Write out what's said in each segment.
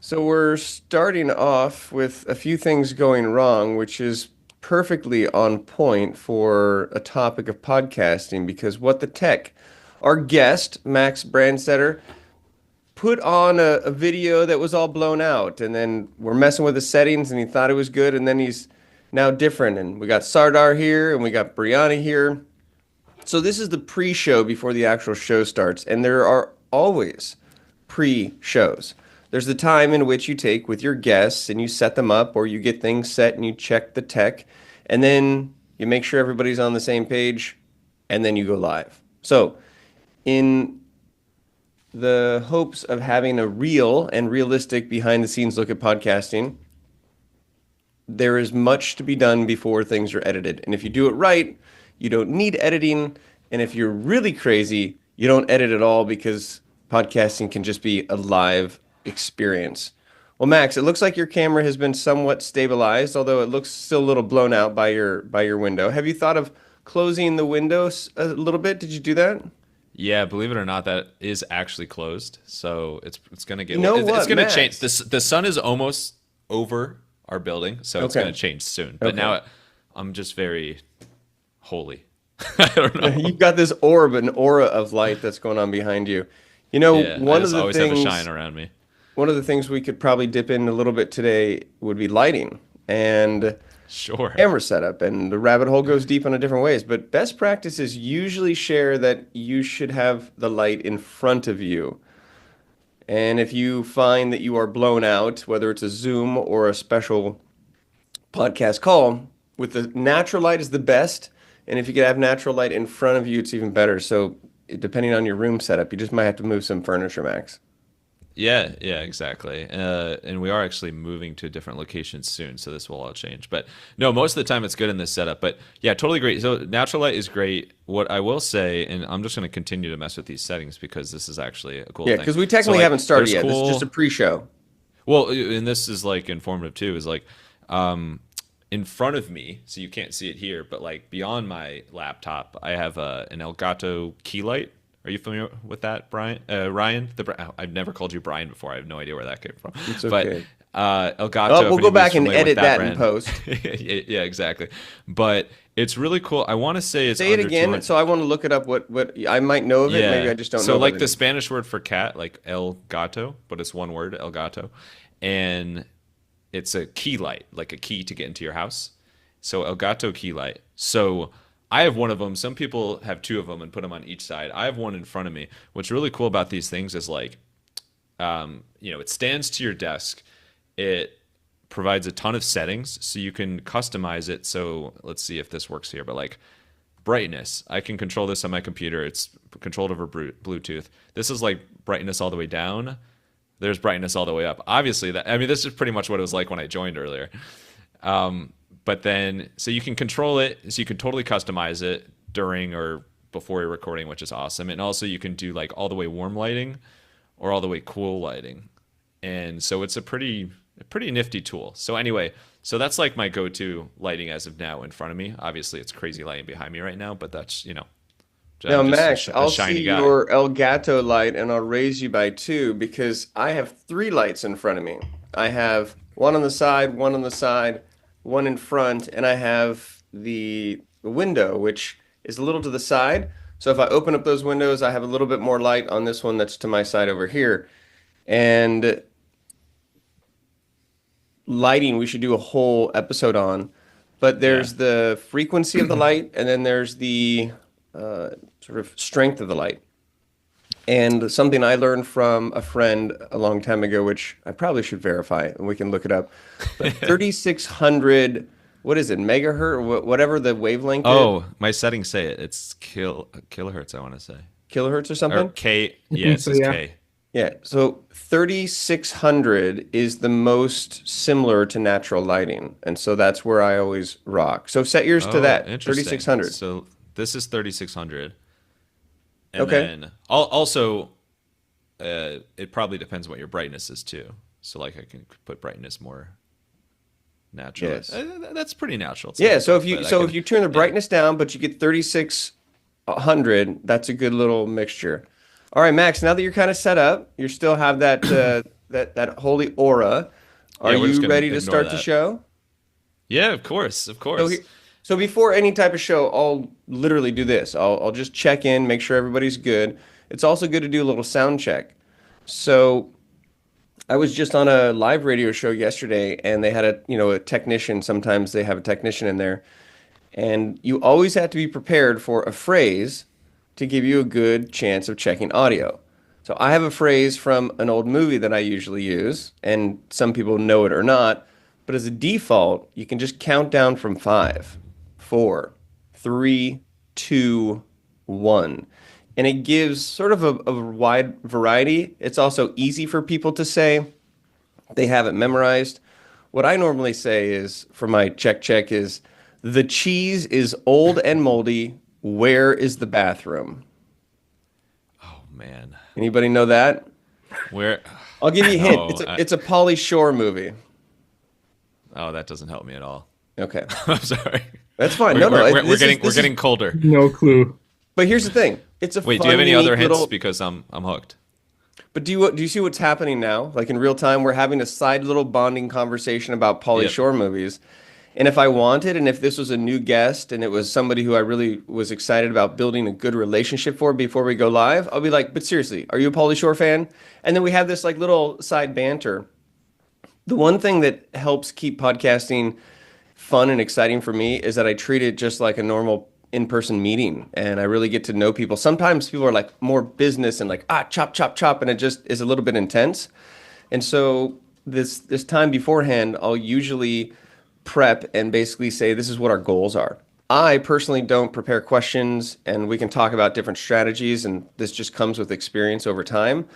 So we're starting off with a few things going wrong, which is perfectly on point for a topic of podcasting because what the tech, our guest, Max Brandstetter, put on a video that was all blown out, and then we're messing with the settings and he thought it was good, and then he's now different. And we got Sardar here and we got Brianna here. So this is the pre-show before the actual show starts, and there are always pre-shows. There's the time in which you take with your guests and you set them up, or you get things set and you check the tech, and then you make sure everybody's on the same page, and then you go live. So in the hopes of having a real and realistic behind the scenes look at podcasting, there is much to be done before things are edited. And if you do it right, you don't need editing. And if you're really crazy, you don't edit at all because podcasting can just be a live experience. Well, Max, it looks like your camera has been somewhat stabilized, although it looks still a little blown out by your window. Have you thought of closing the windows a little bit? Did you do that? Yeah, believe it or not, that is actually closed. So it's gonna get You know it's what, gonna Max? change. The sun is almost over our building, so it's Okay. gonna change soon. But Okay. now I'm just very holy. I don't know. You've got this orb, an aura of light that's going on behind you. You know, Yeah, I just always have a shine around me. one of the things we could probably dip in a little bit today would be lighting and Sure. camera setup, and the rabbit hole goes deep on a different ways. But best practices usually share that you should have the light in front of you. And if you find that you are blown out, whether it's a Zoom or a special podcast call, with the natural light is the best. And if you could have natural light in front of you, it's even better. So depending on your room setup, you just might have to move some furniture, Max. Yeah, exactly. And we are actually moving to a different location soon, so this will all change. But no, most of the time it's good in this setup. But yeah, totally great. So natural light is great. What I will say, and I'm just going to continue to mess with these settings because this is actually a cool Yeah, thing. because we So technically like, haven't started there's yet. This is cool. just a pre-show. Well, and this is like informative too. Is like in front of me, so you can't see it here, but like beyond my laptop, I have an Elgato key light. Are you familiar with that, Brian? Ryan? I've never called you Brian before. I have no idea where that came from. It's But okay. Elgato. Oh, if we'll go anybody's back and familiar with edit that in brand. post. Yeah, exactly. But it's really cool. I want to say it's Say it under again. 200. So I want to look it up. What I might know of it. Maybe I just don't know. So like what it the is. Spanish word for cat, like El Gato, but it's one word, El Gato. And it's a key light, like a key to get into your house. So El Gato key light. So I have one of them. Some people have two of them and put them on each side. I have one in front of me. What's really cool about these things is like, it stands to your desk. It provides a ton of settings, so you can customize it. So let's see if this works here. But like brightness, I can control this on my computer. It's controlled over Bluetooth. This is like brightness all the way down. There's brightness all the way up. Obviously, this is pretty much what it was like when I joined earlier. But then, so you can control it, so you can totally customize it during or before you're recording, which is awesome. And also you can do like all the way warm lighting or all the way cool lighting. And so it's a pretty nifty tool. So anyway, so that's like my go-to lighting as of now in front of me. Obviously it's crazy lighting behind me right now, but that's, Now, I'm just Max, a I'll shiny see guy. your Elgato light and I'll raise you by two because I have three lights in front of me. I have one on the side, one on the side, one in front, and I have the window, which is a little to the side. So if I open up those windows, I have a little bit more light on this one that's to my side over here. And lighting, we should do a whole episode on. But there's the frequency of the light, and then there's the sort of strength of the light. And something I learned from a friend a long time ago, which I probably should verify, and we can look it up. But 3,600, what is it, megahertz, or whatever the wavelength is? Oh, my settings say it. It's kilohertz, I want to say. Kilohertz or Or something? K. Yeah, it So, says yeah. K. Yeah, so 3,600 is the most similar to natural lighting. And so that's where I always rock. So set yours to Oh, that, interesting. 3,600. So this is 3,600. And Okay. then also, it probably depends what your brightness is too. So like I can put brightness more natural. Yes. That's pretty natural. It's Yeah, not so tough, if you but I so can- if you turn the yeah. brightness down, but you get 3,600, that's a good little mixture. All right, Max, now that you're kind of set up, you still have that that holy aura. Are Yeah, we're just you gonna ready to ignore start the that. show? Yeah, of course, of So, course. so before any type of show, I'll literally do this. I'll just check in, make sure everybody's good. It's also good to do a little sound check. So I was just on a live radio show yesterday, and they had a technician. Sometimes they have a technician in there, and you always have to be prepared for a phrase to give you a good chance of checking audio. So I have a phrase from an old movie that I usually use, and some people know it or not, but as a default, you can just count down from five, four, three, two, one. And it gives sort of a wide variety. It's also easy for people to say. They have it memorized. What I normally say is, for my check is, the cheese is old and moldy. Where is the bathroom? Oh man, Anybody know that? where? I'll give you a hint. No, It's a Pauly Shore movie. oh, that doesn't help me at all. Okay, I'm sorry. that's fine. We're, No, no, we're, we're this getting is we're getting colder. No clue. But here's the thing. It's a Wait, do fun, you have any unique other hints? little. Because I'm hooked. But do you see what's happening now? Like in real time, we're having a side little bonding conversation about Pauly Yep. Shore movies. And if I wanted, and if this was a new guest and it was somebody who I really was excited about building a good relationship for before we go live, I'll be like, but seriously, are you a Pauly Shore fan? And then we have this like little side banter. The one thing that helps keep podcasting fun and exciting for me is that I treat it just like a normal in-person meeting and I really get to know people. Sometimes people are like more business and like, chop, chop, chop, and it just is a little bit intense. And so this time beforehand, I'll usually prep and basically say this is what our goals are. I personally don't prepare questions and we can talk about different strategies and this just comes with experience over time.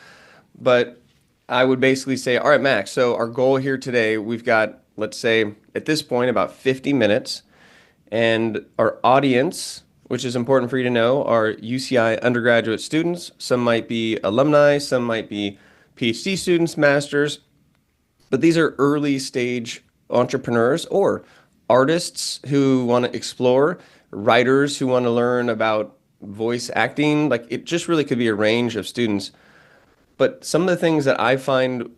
But I would basically say, all right, Max, so our goal here today, we've got, let's say at this point, about 50 minutes. And our audience, which is important for you to know, are UCI undergraduate students. Some might be alumni, some might be PhD students, masters. But these are early stage entrepreneurs or artists who want to explore, writers who want to learn about voice acting. Like it just really could be a range of students. But some of the things that I find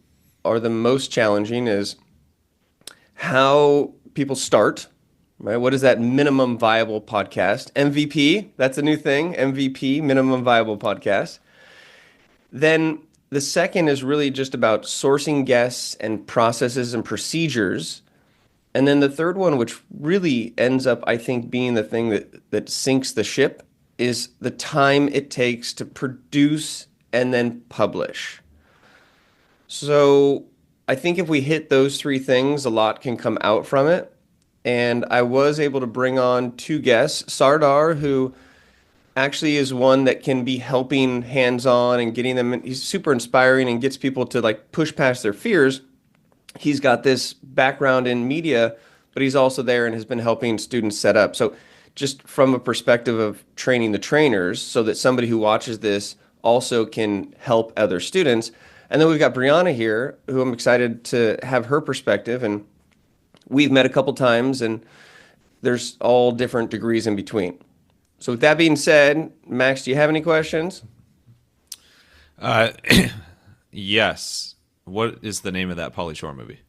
are the most challenging is how people start, right? What is that minimum viable podcast? MVP, that's a new thing. MVP, minimum viable podcast. Then the second is really just about sourcing guests and processes and procedures. And then the third one, which really ends up, I think, being the thing that sinks the ship, is the time it takes to produce and then publish. So I think if we hit those three things, a lot can come out from it. And I was able to bring on two guests, Sardar, who actually is one that can be helping hands-on and getting them. He's super inspiring and gets people to like push past their fears. He's got this background in media, but he's also there and has been helping students set up. So just from a perspective of training the trainers so that somebody who watches this also can help other students. And then we've got Brianna here, who I'm excited to have her perspective. And we've met a couple times and there's all different degrees in between. So with that being said, Max, do you have any questions? Uh, yes. What is the name of that Pauly Shore movie?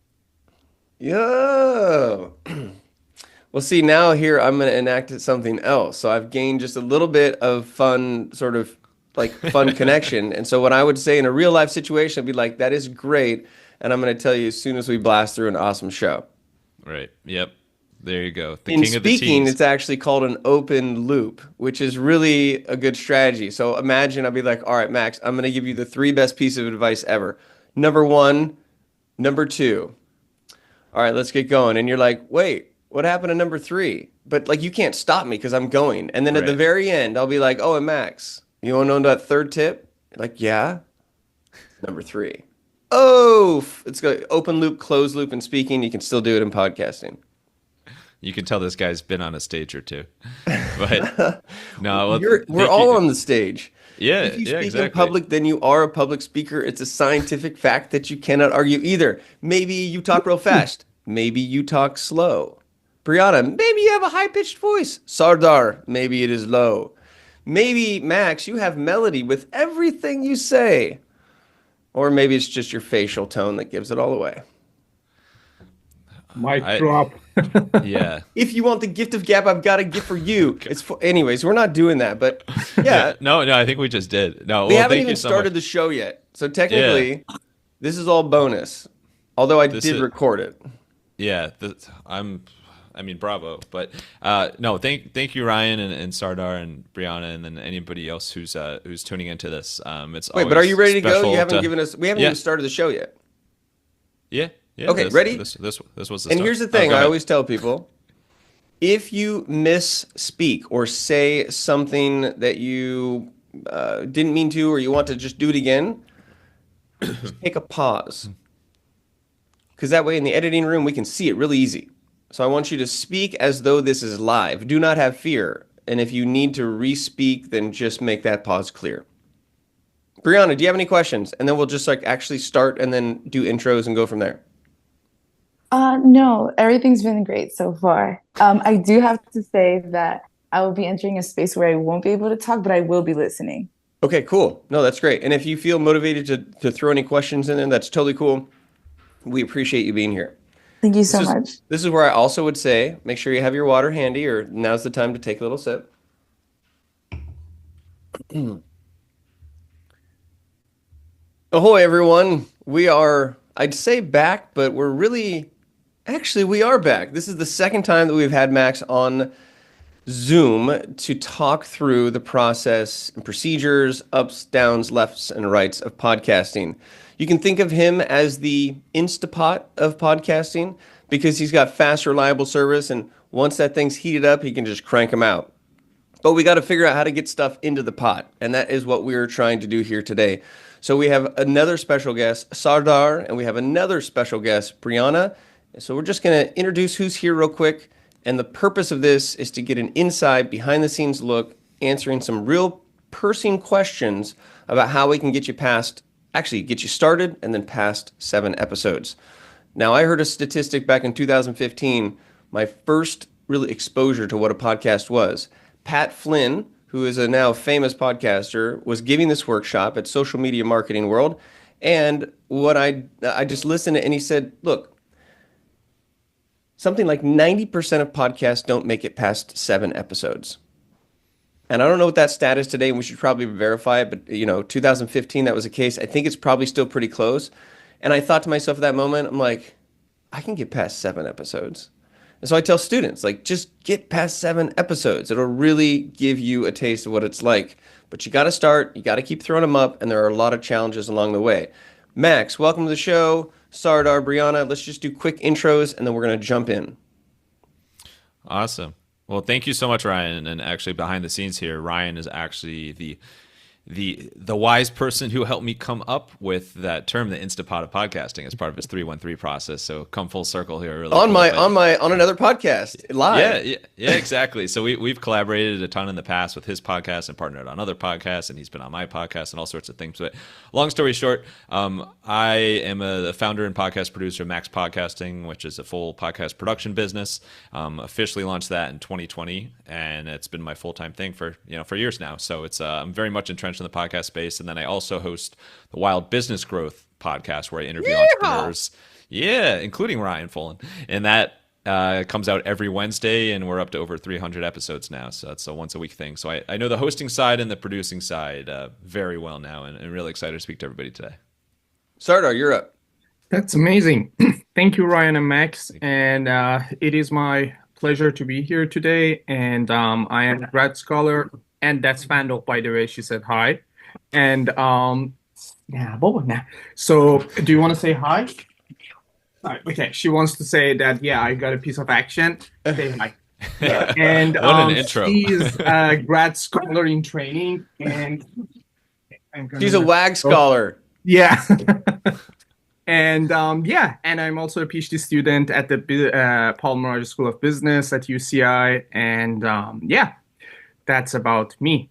Yo. Well, see, now here I'm going to enact something else. So I've gained just a little bit of fun, sort of like fun connection. And so what I would say in a real life situation, I'd be like, that is great. And I'm going to tell you as soon as we blast through an awesome show. Right. Yep. There you go. The In king of the speaking, teas. it's actually called an open loop, which is really a good strategy. So imagine I'll be like, all right, Max, I'm going to give you the three best pieces of advice ever. Number one, number two. All right, let's get going. And you're like, wait, what happened to number three? But like, you can't stop me because I'm going. And then at the Right. very end, I'll be like, oh, and Max, you want to know that third tip? You're like, yeah. Number three. Oh, it's got open loop, closed loop in speaking. You can still do it in podcasting. You can tell this guy's been on a stage or two. But no, well, We're thank all you. on the stage. Yeah, If you yeah, speak exactly. in public, then you are a public speaker. It's a scientific fact that you cannot argue either. Maybe you talk real fast. Maybe you talk slow. Brianna, maybe you have a high-pitched voice. Sardar, maybe it is low. Maybe, Max, you have melody with everything you say. Or maybe it's just your facial tone that gives it all away. Mic I drop. yeah. If you want the gift of gab, I've got a gift for you. Okay. It's for, anyways, we're not doing that, but Yeah. yeah, No, no, I think we just did. No, we well, haven't thank you even so much. started the show yet. So Yeah. technically, this is all bonus. Although I This did is record it. yeah, I mean, bravo. But no, thank you, Ryan and Sardar and Brianna, and then anybody else who's tuning into this. It's Wait, but are always you ready to go? You special haven't to given us we haven't yeah, even started the show yet. yeah, yeah. Okay, ready? This was the And start. here's the Oh, thing go I ahead. always tell people, if you misspeak or say something that you didn't mean to, or you want to just do it again, just take a pause. Because that way in the editing room, we can see it really easy. So I want you to speak as though this is live. Do not have fear. And if you need to re-speak, then just make that pause clear. Brianna, do you have any questions? And then we'll just like actually start and then do intros and go from there. No, everything's been great so far. I do have to say that I will be entering a space where I won't be able to talk, but I will be listening. Okay, cool. No, that's great. And if you feel motivated to throw any questions in there, that's totally cool. We appreciate you being here. Thank you This so is much. this is where I also would say, make sure you have your water handy, or now's the time to take a little sip. Ahoy, everyone. We are, I'd say back, but we're really, actually, we are back. This is the second time that we've had Max on Zoom to talk through the process and procedures, ups, downs, lefts, and rights of podcasting. You can think of him as the Instapot of podcasting because he's got fast, reliable service, and once that thing's heated up, he can just crank them out. But we got to figure out how to get stuff into the pot, and that is what we're trying to do here today. So we have another special guest, Sardar, and we have another special guest, Brianna. So we're just going to introduce who's here real quick. And the purpose of this is to get an inside, behind the scenes look, answering some real pursing questions about how we can get you past, actually get you started and then past 7 episodes. Now, I heard a statistic back in 2015, my first really exposure to what a podcast was. Pat Flynn, who is a now famous podcaster, was giving this workshop at Social Media Marketing World. And what I just listened to, and he said, look, something like 90% of podcasts don't make it past 7 episodes. And I don't know what that stat is today, and we should probably verify it, but 2015, that was the case. I think it's probably still pretty close. And I thought to myself at that moment, I'm like, I can get past 7 episodes. And so I tell students, like, just get past 7 episodes. It'll really give you a taste of what it's like. But you got to start, you got to keep throwing them up, and there are a lot of challenges along the way. Max, welcome to the show. Sardar, Brianna, let's just do quick intros, and then we're going to jump in. Awesome. Well, thank you so much, Ryan. And actually, behind the scenes here, Ryan is actually the wise person who helped me come up with that term, the Instapot of podcasting, as part of his 313 process. So come full circle here. Really On cool. my But on another podcast live. yeah, exactly. So we've collaborated a ton in the past with his podcast and partnered on other podcasts, and he's been on my podcast and all sorts of things. But long story short, I am the founder and podcast producer of Max Podcasting, which is a full podcast production business. Officially launched that in 2020, and it's been my full time thing for years now. So it's I'm very much entrenched in the podcast space, and then I also host the Wild Business Growth podcast, where I interview entrepreneurs. Yeah, including Ryan Foland, and that comes out every Wednesday, and we're up to over 300 episodes now. So that's a once a week thing. So I know the hosting side and the producing side very well now, and really excited to speak to everybody today. Sardar, you're up. That's amazing. Thank you, Ryan and Max. And it is my pleasure to be here today. And I am a grad scholar, and that's Fandle, by the way. She said hi. And yeah, so do you want to say hi? Okay, she wants to say that, yeah, I got a piece of action. Say hi. And What an intro. she's a grad scholar in training, and She's a WAG scholar. yeah. And yeah, and I'm also a PhD student at the Palmer School of Business at UCI, and yeah, that's about me.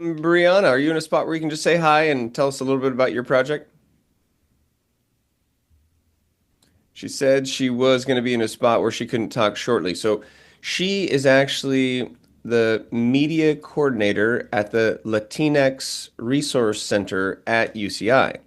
Brianna, are you in a spot where you can just say hi and tell us a little bit about your project? She said she was going to be in a spot where she couldn't talk shortly. So she is actually the media coordinator at the Latinx Resource Center at UCI.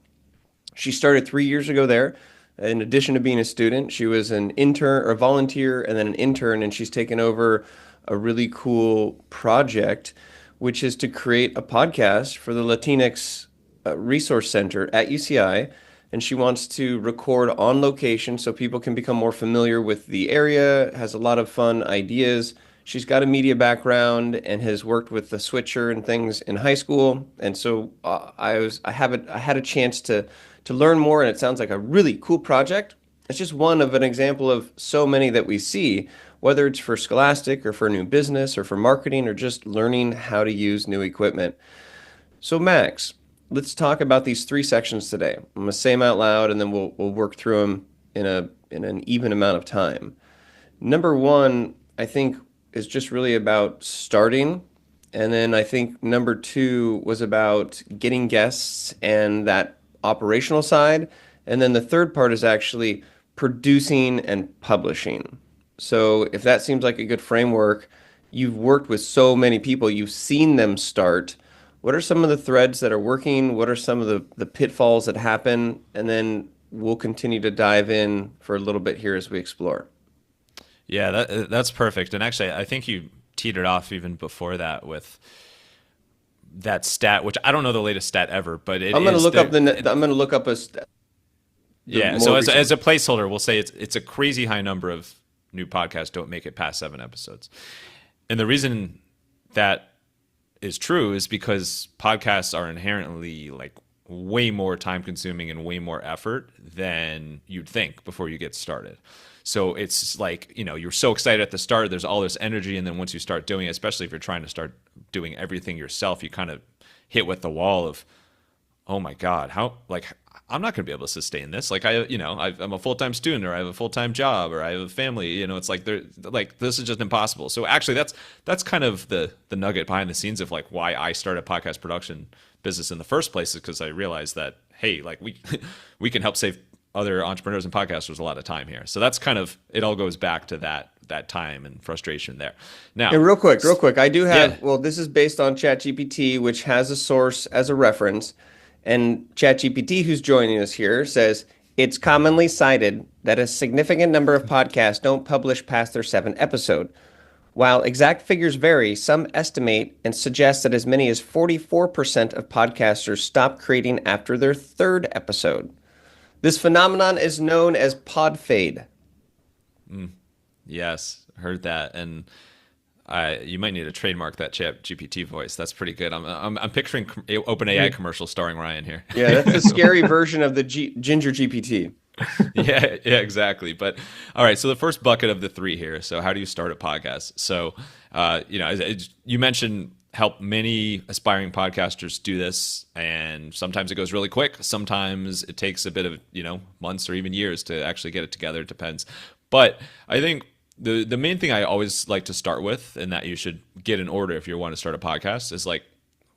She started 3 years ago there. In addition to being a student, she was an intern or volunteer and then an intern, and she's taken over a really cool project, which is to create a podcast for the Latinx Resource Center at UCI. And she wants to record on location so people can become more familiar with the area, has a lot of fun ideas. She's got a media background and has worked with the Switcher and things in high school. And so I had a chance to learn more, and it sounds like a really cool project. It's just one of an example of so many that we see, whether it's for Scholastic or for a new business or for marketing or just learning how to use new equipment. So Max, let's talk about these three sections today. I'm going to say them out loud, and then we'll work through them in an even amount of time. Number one, I think, is just really about starting. And then I think number two was about getting guests and that operational side. And then the third part is actually producing and publishing. So if that seems like a good framework, you've worked with so many people, you've seen them start. What are some of the threads that are working? What are some of the pitfalls that happen? And then we'll continue to dive in for a little bit here as we explore. Yeah, that's perfect. And actually, I think you teed it off even before that with that stat, which I don't know the latest stat ever, but I'm going to look up I'm going to look up yeah. So as a placeholder, we'll say it's a crazy high number of new podcasts don't make it past 7 episodes, and the reason that is true is because podcasts are inherently like way more time consuming and way more effort than you'd think before you get started. So it's like, you're so excited at the start, there's all this energy. And then once you start doing it, especially if you're trying to start doing everything yourself, you kind of hit with the wall of, oh my God, I'm not going to be able to sustain this. Like I'm a full-time student, or I have a full-time job, or I have a family, it's like this is just impossible. So actually that's kind of the nugget behind the scenes of like why I started podcast production business in the first place, is because I realized that, hey, like we can help save other entrepreneurs and podcasters a lot of time here. So that's kind of, it all goes back to that time and frustration there. Now, and real quick, I do have, well, this is based on ChatGPT, which has a source as a reference. And ChatGPT, who's joining us here, says, it's commonly cited that a significant number of podcasts don't publish past their 7th episode. While exact figures vary, some estimate and suggest that as many as 44% of podcasters stop creating after their 3rd episode. This phenomenon is known as pod fade. Yes, heard that, and you might need to trademark that ChatGPT voice. That's pretty good. I'm picturing OpenAI commercial starring Ryan here. Yeah, that's a scary version of the Ginger GPT. yeah, exactly. But all right, so the first bucket of the 3 here. So how do you start a podcast? So you mentioned help many aspiring podcasters do this, and sometimes it goes really quick. Sometimes it takes a bit of months or even years to actually get it together. It depends. But I think the main thing I always like to start with, and that you should get in order if you want to start a podcast, is like,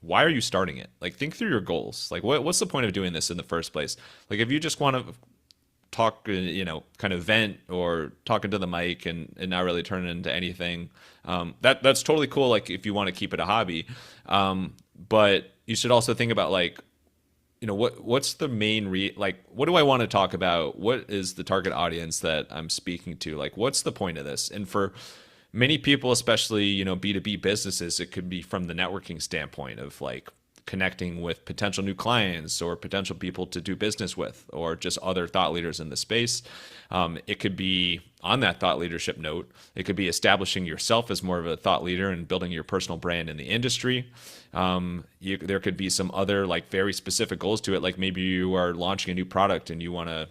why are you starting it? Like, think through your goals. Like, what's the point of doing this in the first place? Like, if you just want to talk, kind of vent or talk into the mic and not really turn it into anything, that's totally cool. Like, if you want to keep it a hobby, but you should also think about like, what's the main what do I want to talk about? What is the target audience that I'm speaking to? Like, what's the point of this? And for many people, especially, B2B businesses, it could be from the networking standpoint of like connecting with potential new clients or potential people to do business with, or just other thought leaders in the space. It could be on that thought leadership note. It could be establishing yourself as more of a thought leader and building your personal brand in the industry. There could be some other like very specific goals to it. Like maybe you are launching a new product and you want to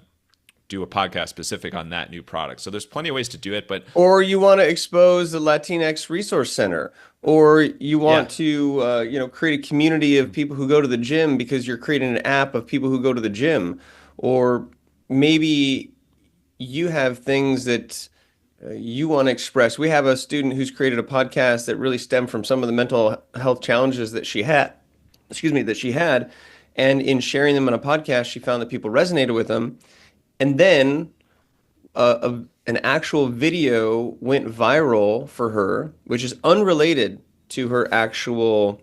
do a podcast specific on that new product. So there's plenty of ways to do it, or you want to expose the Latinx Resource Center, or you want to create a community of people who go to the gym because you're creating an app of people who go to the gym, or maybe you have things that you want to express. We have a student who's created a podcast that really stemmed from some of the mental health challenges that she had, and in sharing them on a podcast, she found that people resonated with them. And then an actual video went viral for her, which is unrelated to her actual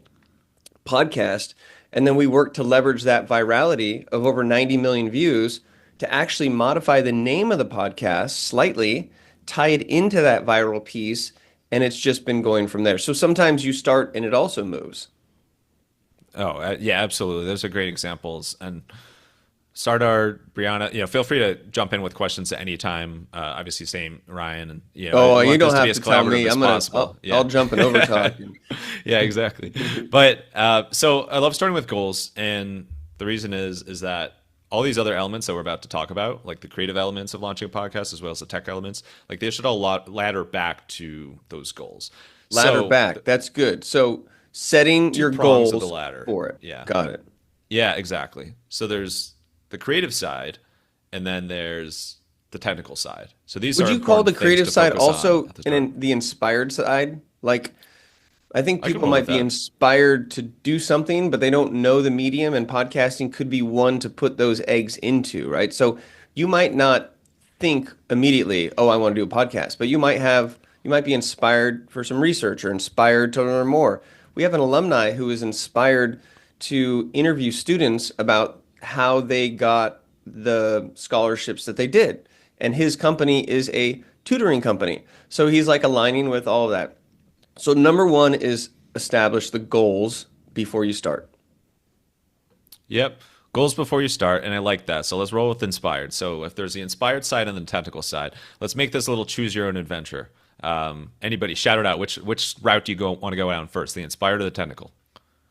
podcast. And then we worked to leverage that virality of over 90 million views to actually modify the name of the podcast slightly, tie it into that viral piece, and it's just been going from there. So sometimes you start and it also moves. Oh, yeah, absolutely. Those are great examples. And Sardar, Brianna, feel free to jump in with questions at any time. Obviously, same Ryan, and Oh, I you want don't this to be have as to tell me. collaborative as possible. I'll jump and over talk. Yeah, exactly. But so I love starting with goals, and the reason is that all these other elements that we're about to talk about, like the creative elements of launching a podcast, as well as the tech elements, like they should all ladder back to those goals. Ladder back. That's good. So setting your prongs goals of the ladder. for it. Yeah. Got it. Yeah, exactly. So there's the creative side, and then there's the technical side. So these Would are you call the important things creative to side focus on also at the start. the inspired side? Like, I think I can people roll might with be that. inspired to do something, but they don't know the medium, and podcasting could be one to put those eggs into, right? So you might not think immediately, oh, I want to do a podcast, but you might be inspired for some research or inspired to learn more. We have an alumni who is inspired to interview students about how they got the scholarships that they did. And his company is a tutoring company. So he's like aligning with all of that. So number one is establish the goals before you start. Yep. Goals before you start, and I like that. So let's roll with inspired. So if there's the inspired side and the technical side, let's make this a little choose your own adventure. Anybody shout it out. Which route do you want to go down first, the inspired or the technical?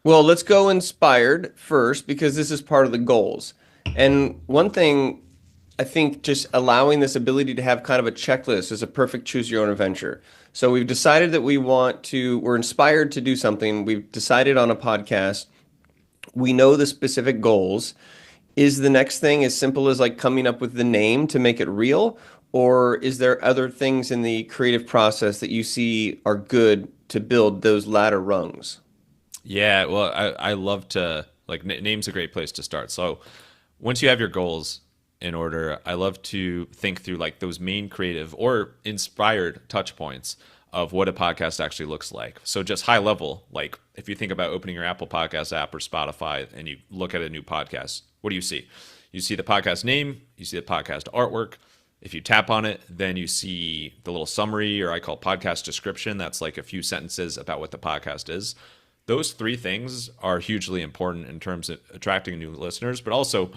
Well, let's go inspired first because this is part of the goals. And one thing, I think just allowing this ability to have kind of a checklist is a perfect choose your own adventure. So we've decided that we're inspired to do something. We've decided on a podcast. We know the specific goals. Is the next thing as simple as like coming up with the name to make it real? Or is there other things in the creative process that you see are good to build those latter rungs? Yeah, well, I love to, like, name's a great place to start. So once you have your goals in order, I love to think through like those main creative or inspired touch points of what a podcast actually looks like. So just high level, like if you think about opening your Apple Podcast app or Spotify and you look at a new podcast, what do you see? You see the podcast name, you see the podcast artwork. If you tap on it, then you see the little summary, or I call podcast description. That's like a few sentences about what the podcast is. Those three things are hugely important in terms of attracting new listeners, but also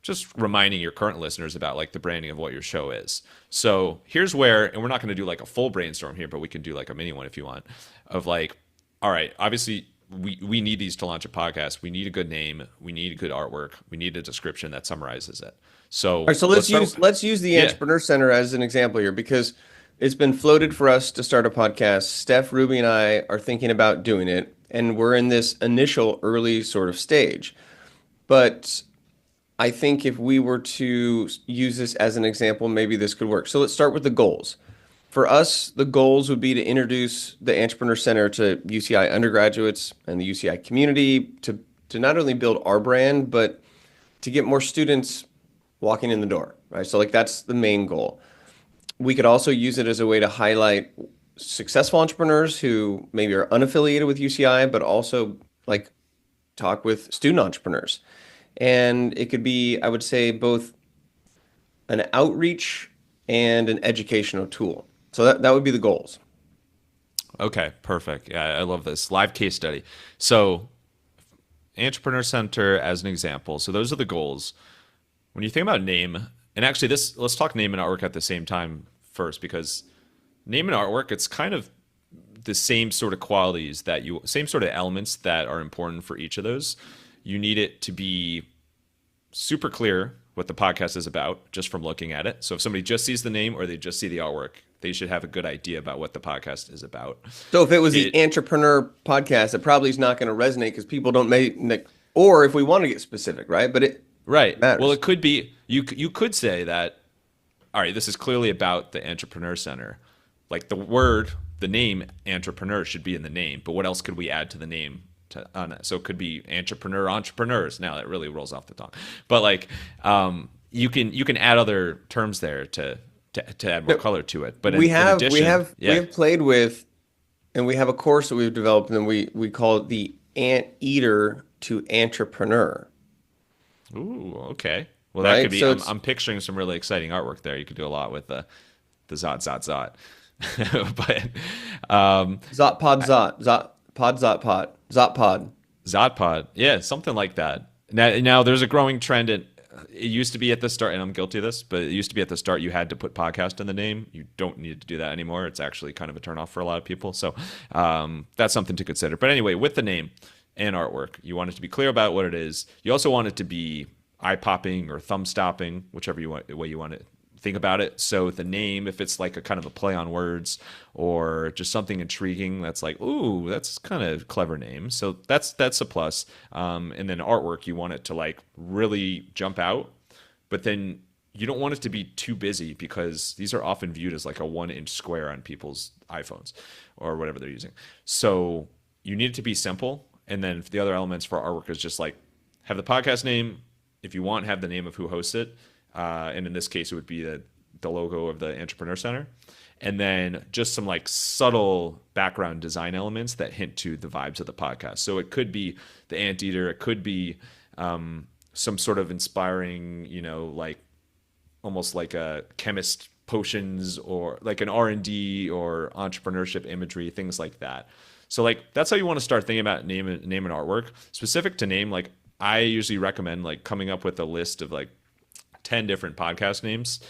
just reminding your current listeners about like the branding of what your show is. So here's where, and we're not going to do like a full brainstorm here, but we can do like a mini one if you want, of like, all right, obviously we need these to launch a podcast. We need a good name. We need good artwork. We need a description that summarizes it. So, all right, so let's use the Entrepreneur Center as an example here because it's been floated for us to start a podcast. Steph, Ruby, and I are thinking about doing it, and we're in this initial early sort of stage. But I think if we were to use this as an example, maybe this could work. So let's start with the goals. For us, the goals would be to introduce the Entrepreneur Center to UCI undergraduates and the UCI community to not only build our brand, but to get more students walking in the door, right? So like that's the main goal. We could also use it as a way to highlight successful entrepreneurs who maybe are unaffiliated with UCI, but also like talk with student entrepreneurs. And it could be, I would say, both an outreach and an educational tool. So that would be the goals. Okay, perfect. Yeah, I love this. Live case study. So Entrepreneur Center as an example. So those are the goals. When you think about name, and actually let's talk name and artwork at the same time first, because name and artwork, it's kind of the same sort of qualities same sort of elements that are important for each of those. You need it to be super clear what the podcast is about just from looking at it. So if somebody just sees the name or they just see the artwork, they should have a good idea about what the podcast is about. So if it was the Entrepreneur podcast, it probably is not going to resonate because people don't make, or if we want to get specific, right? But it matters. Well, it could be, you could say that, all right, this is clearly about the Entrepreneur Center. Like the name entrepreneur should be in the name, but what else could we add to the name? So it could be entrepreneurs. Now that really rolls off the tongue, but like you can add other terms there to to add more color to it. But we in have addition, we have played with, and we have a course that we've developed, and we call it the Anteater to Entrepreneur. Ooh, okay. Well, that could Right? be. So I'm picturing some really exciting artwork there. You could do a lot with the zot. But Zot Pod Zot Zot Pod Zot Pod Zot Pod. Zodpod, yeah, something like that. Now there's a growing trend. It used to be at the start, and I'm guilty of this, but it used to be at the start you had to put podcast in the name. You don't need to do that anymore. It's actually kind of a turnoff for a lot of people. So that's something to consider. But anyway, with the name and artwork, you want it to be clear about what it is. You also want it to be eye-popping or thumb-stopping, whichever way you want to think about it. So the name, if it's like a kind of a play on words or just something intriguing, that's like, ooh, that's kind of clever name. So that's a plus. And then artwork, you want it to like really jump out, but then you don't want it to be too busy because these are often viewed as like a 1-inch square on people's iPhones or whatever they're using. So you need it to be simple. And then the other elements for artwork is just like have the podcast name. If you want, have the name of who hosts it. And in this case, it would be the logo of the Entrepreneur Center. And then just some like subtle background design elements that hint to the vibes of the podcast. So it could be the Anteater. It could be some sort of inspiring, like almost like a chemist potions or like an R&D or entrepreneurship imagery, things like that. So like that's how you want to start thinking about name and artwork. Specific to name, like I usually recommend like coming up with a list of like 10 different podcast names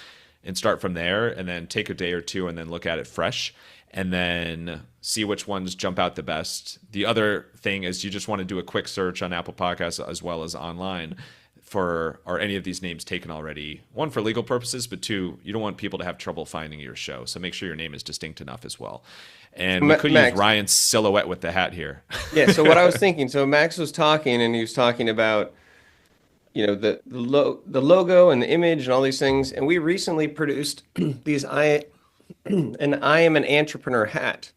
and start from there, and then take a day or two and then look at it fresh and then see which ones jump out the best. The other thing is you just want to do a quick search on Apple Podcasts as well as online for are any of these names taken already. One, for legal purposes, but two, you don't want people to have trouble finding your show. So make sure your name is distinct enough as well. And we could use Ryan's silhouette with the hat here. Yeah, so what I was thinking, so Max was talking and he was talking about the logo and the image and all these things, and we recently produced these I am an entrepreneur hat.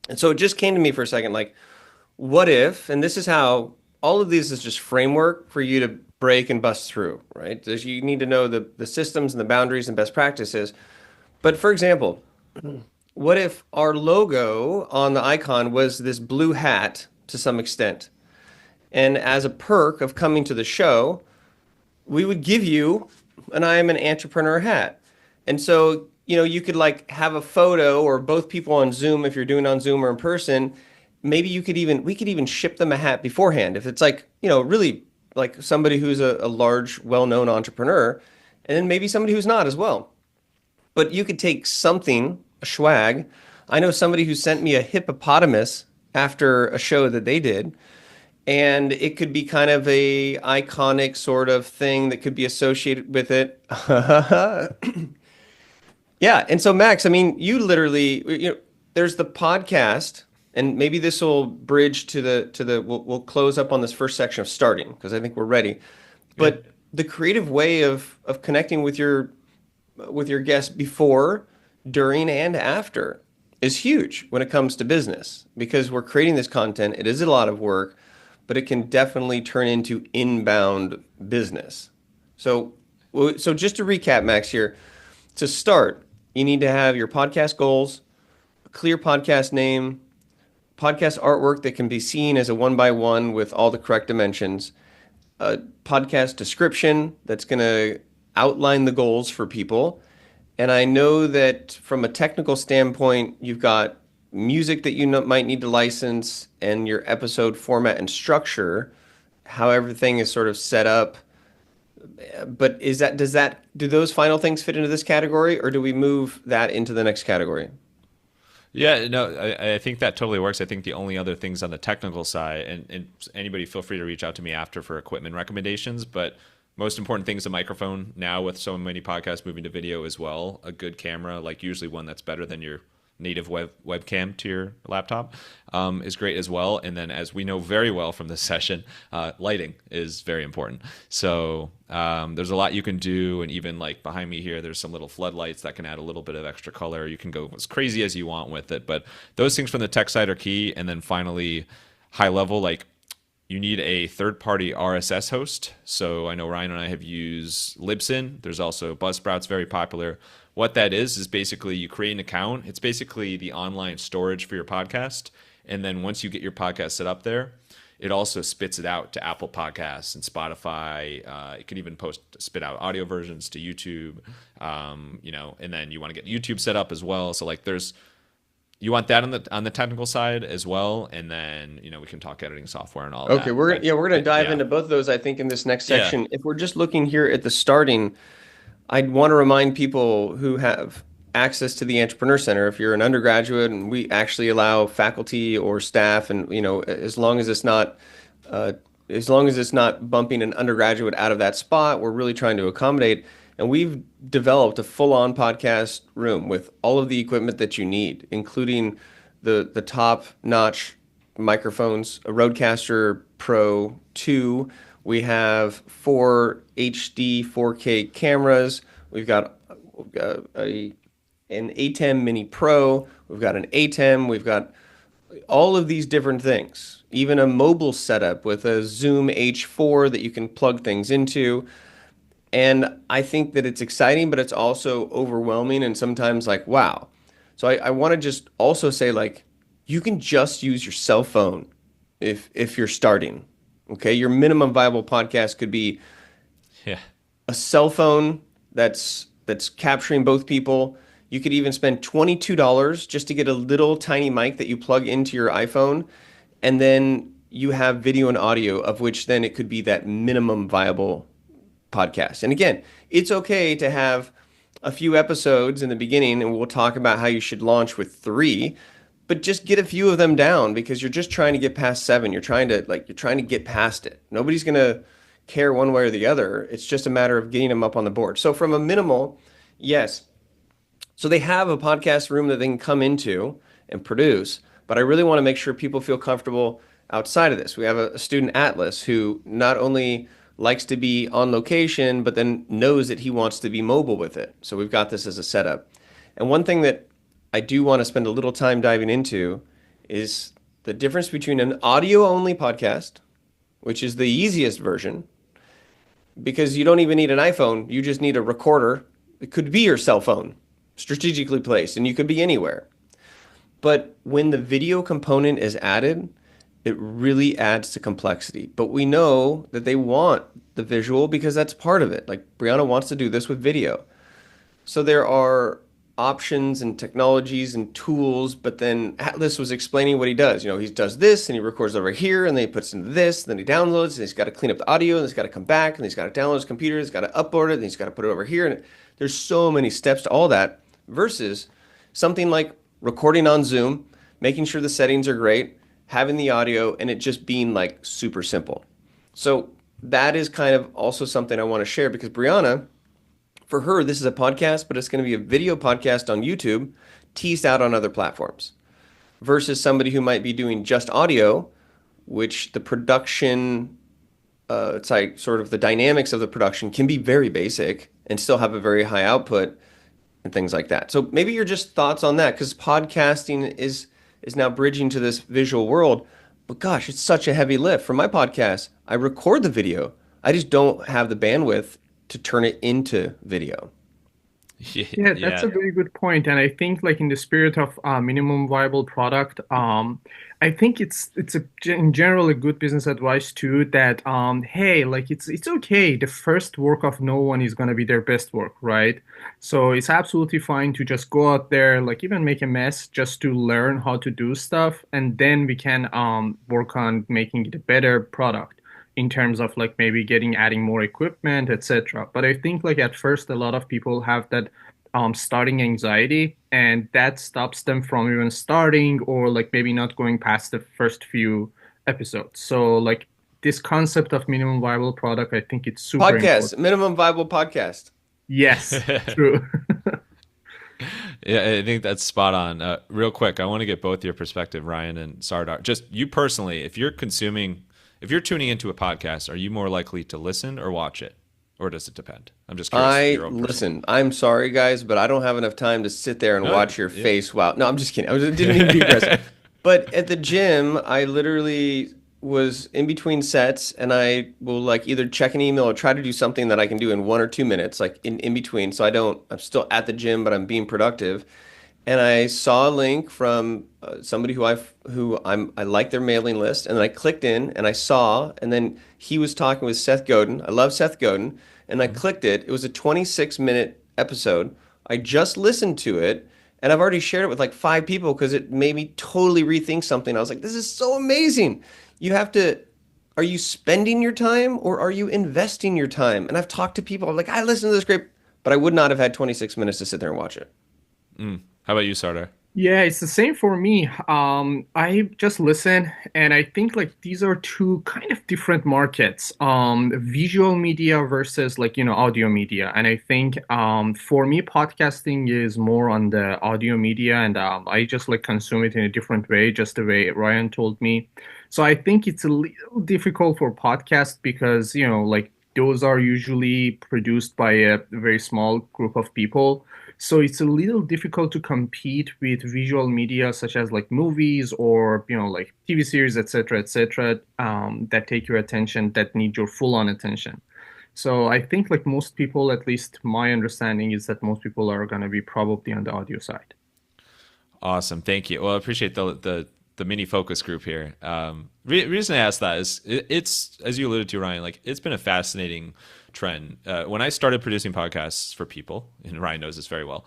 And so it just came to me for a second, like, what if, and this is how all of these is just framework for you to break and bust through, right? You need to know the systems and the boundaries and best practices. But for example, what if our logo on the icon was this blue hat to some extent? And as a perk of coming to the show, we would give you an I am an entrepreneur hat. And so, you could like have a photo or both people on Zoom, if you're doing on Zoom or in person, maybe we could even ship them a hat beforehand. If it's like, really like somebody who's a large, well-known entrepreneur, and then maybe somebody who's not as well. But you could take something, a swag. I know somebody who sent me a hippopotamus after a show that they did. And it could be kind of a iconic sort of thing that could be associated with it. Yeah. And so Max, I mean, you literally, there's the podcast, and maybe this will bridge to we'll close up on this first section of starting, because I think we're ready. But the creative way of connecting with your guests before, during, and after is huge when it comes to business, because we're creating this content. It is a lot of work, but it can definitely turn into inbound business. So just to recap, Max, here, to start, you need to have your podcast goals, a clear podcast name, podcast artwork that can be seen as a 1x1 with all the correct dimensions, a podcast description that's going to outline the goals for people. And I know that from a technical standpoint, you've got music that you might need to license, and your episode format and structure, how everything is sort of set up. But do those final things fit into this category, or do we move that into the next category? Yeah, no, I think that totally works. I think the only other things on the technical side, and anybody feel free to reach out to me after for equipment recommendations, but most important thing is a microphone now with so many podcasts moving to video as well. A good camera, like usually one that's better than your native webcam to your laptop, is great as well. And then, as we know very well from this session, lighting is very important. So there's a lot you can do, and even like behind me here, there's some little floodlights that can add a little bit of extra color. You can go as crazy as you want with it, but those things from the tech side are key. And then finally, high level, like you need a third-party RSS host. So I know Ryan and I have used Libsyn. There's also Buzzsprout's very popular. what that is basically you create an account. It's basically the online storage for your podcast. And then once you get your podcast set up there, it also spits it out to Apple Podcasts and Spotify. It could even spit out audio versions to YouTube, and then you want to get YouTube set up as well. So like you want that on the technical side as well, and then we can talk editing software and all that. Okay, we're gonna dive into both of those, I think, in this next section. Yeah. If we're just looking here at the starting, I'd want to remind people who have access to the Entrepreneur Center, if you're an undergraduate, and we actually allow faculty or staff, and as long as it's not bumping an undergraduate out of that spot, we're really trying to accommodate. And we've developed a full-on podcast room with all of the equipment that you need, including the top-notch microphones, a Rodecaster Pro 2. We have 4 HD 4K cameras. We've got an ATEM Mini Pro. We've got an ATEM. We've got all of these different things, even a mobile setup with a Zoom H4 that you can plug things into. And I think that it's exciting, but it's also overwhelming and sometimes like, wow. So I want to just also say, like, you can just use your cell phone if you're starting. Okay, your minimum viable podcast could be a cell phone that's capturing both people. You could even spend $22 just to get a little tiny mic that you plug into your iPhone, and then you have video and audio, of which then it could be that minimum viable podcast. And again, it's okay to have a few episodes in the beginning, and we'll talk about how you should launch with 3, but just get a few of them down because you're just trying to get past 7. You're trying to get past it. Nobody's going to care one way or the other. It's just a matter of getting them up on the board. So from a minimal, yes. So they have a podcast room that they can come into and produce, but I really want to make sure people feel comfortable outside of this. We have a student, Atlas, who not only likes to be on location, but then knows that he wants to be mobile with it. So we've got this as a setup. And one thing that I do want to spend a little time diving into is the difference between an audio-only podcast, which is the easiest version, because you don't even need an iPhone. You just need a recorder. It could be your cell phone, strategically placed, and you could be anywhere. But when the video component is added, it really adds to complexity. But we know that they want the visual because that's part of it. Like Brianna wants to do this with video. So there are options and technologies and tools, but then Atlas was explaining what he does. He does this and he records over here and then he puts into this, and then he downloads, and he's got to clean up the audio, and he's got to come back, and he's got to download his computer, he's got to upload it, and he's got to put it over here. And there's so many steps to all that versus something like recording on Zoom, making sure the settings are great, having the audio, and it just being like super simple. So that is kind of also something I want to share because Brianna, for her, this is a podcast, but it's going to be a video podcast on YouTube, teased out on other platforms, versus somebody who might be doing just audio, which the production, it's like sort of the dynamics of the production can be very basic and still have a very high output and things like that. So maybe your just thoughts on that, because podcasting is now bridging to this visual world. But gosh, it's such a heavy lift. For my podcast, I record the video. I just don't have the bandwidth to turn it into video. Yeah, that's a very good point. And I think like in the spirit of minimum viable product, I think it's in general a good business advice too that hey, like it's okay. The first work of no one is going to be their best work, right? So it's absolutely fine to just go out there, like even make a mess just to learn how to do stuff, and then we can work on making it a better product in terms of like maybe adding more equipment, etc. But I think like at first a lot of people have that starting anxiety, and that stops them from even starting or like maybe not going past the first few episodes. So like this concept of minimum viable product, I think it's super important. Minimum viable podcast. Yes, true. Yeah, I think that's spot on. Real quick, I want to get both your perspective, Ryan and Sardar. Just you personally, if you're tuning into a podcast, are you more likely to listen or watch it? Or does it depend? I'm just curious. Listen, I'm sorry, guys, but I don't have enough time to sit there and watch your face. Wow. No, I'm just kidding. I didn't mean to be aggressive. But at the gym, I literally was in between sets, and I will like either check an email or try to do something that I can do in 1 or 2 minutes, like in between. So I'm still at the gym, but I'm being productive. And I saw a link from somebody I like their mailing list, and then I clicked in and I saw, and then he was talking with Seth Godin. I love Seth Godin, and I clicked it. It was a 26-minute episode. I just listened to it, and I've already shared it with like 5 people because it made me totally rethink something. I was like, this is so amazing. You have to, are you spending your time or are you investing your time? And I've talked to people, I'm like, I listened to this great, but I would not have had 26 minutes to sit there and watch it. How about you, Sardar? Yeah, it's the same for me. I just listen, and I think like these are two kind of different markets. Visual media versus like, audio media. And I think for me, podcasting is more on the audio media, and I just like consume it in a different way, just the way Ryan told me. So I think it's a little difficult for podcasts because, like those are usually produced by a very small group of people. So it's a little difficult to compete with visual media such as like movies or, like TV series, etc., that take your attention, that need your full-on attention. So I think like most people, at least my understanding is that most people are going to be probably on the audio side. Awesome, thank you. Well, I appreciate the mini focus group here. Reason I asked that is it's, as you alluded to, Ryan, like it's been a fascinating trend. When I started producing podcasts for people, and Ryan knows this very well,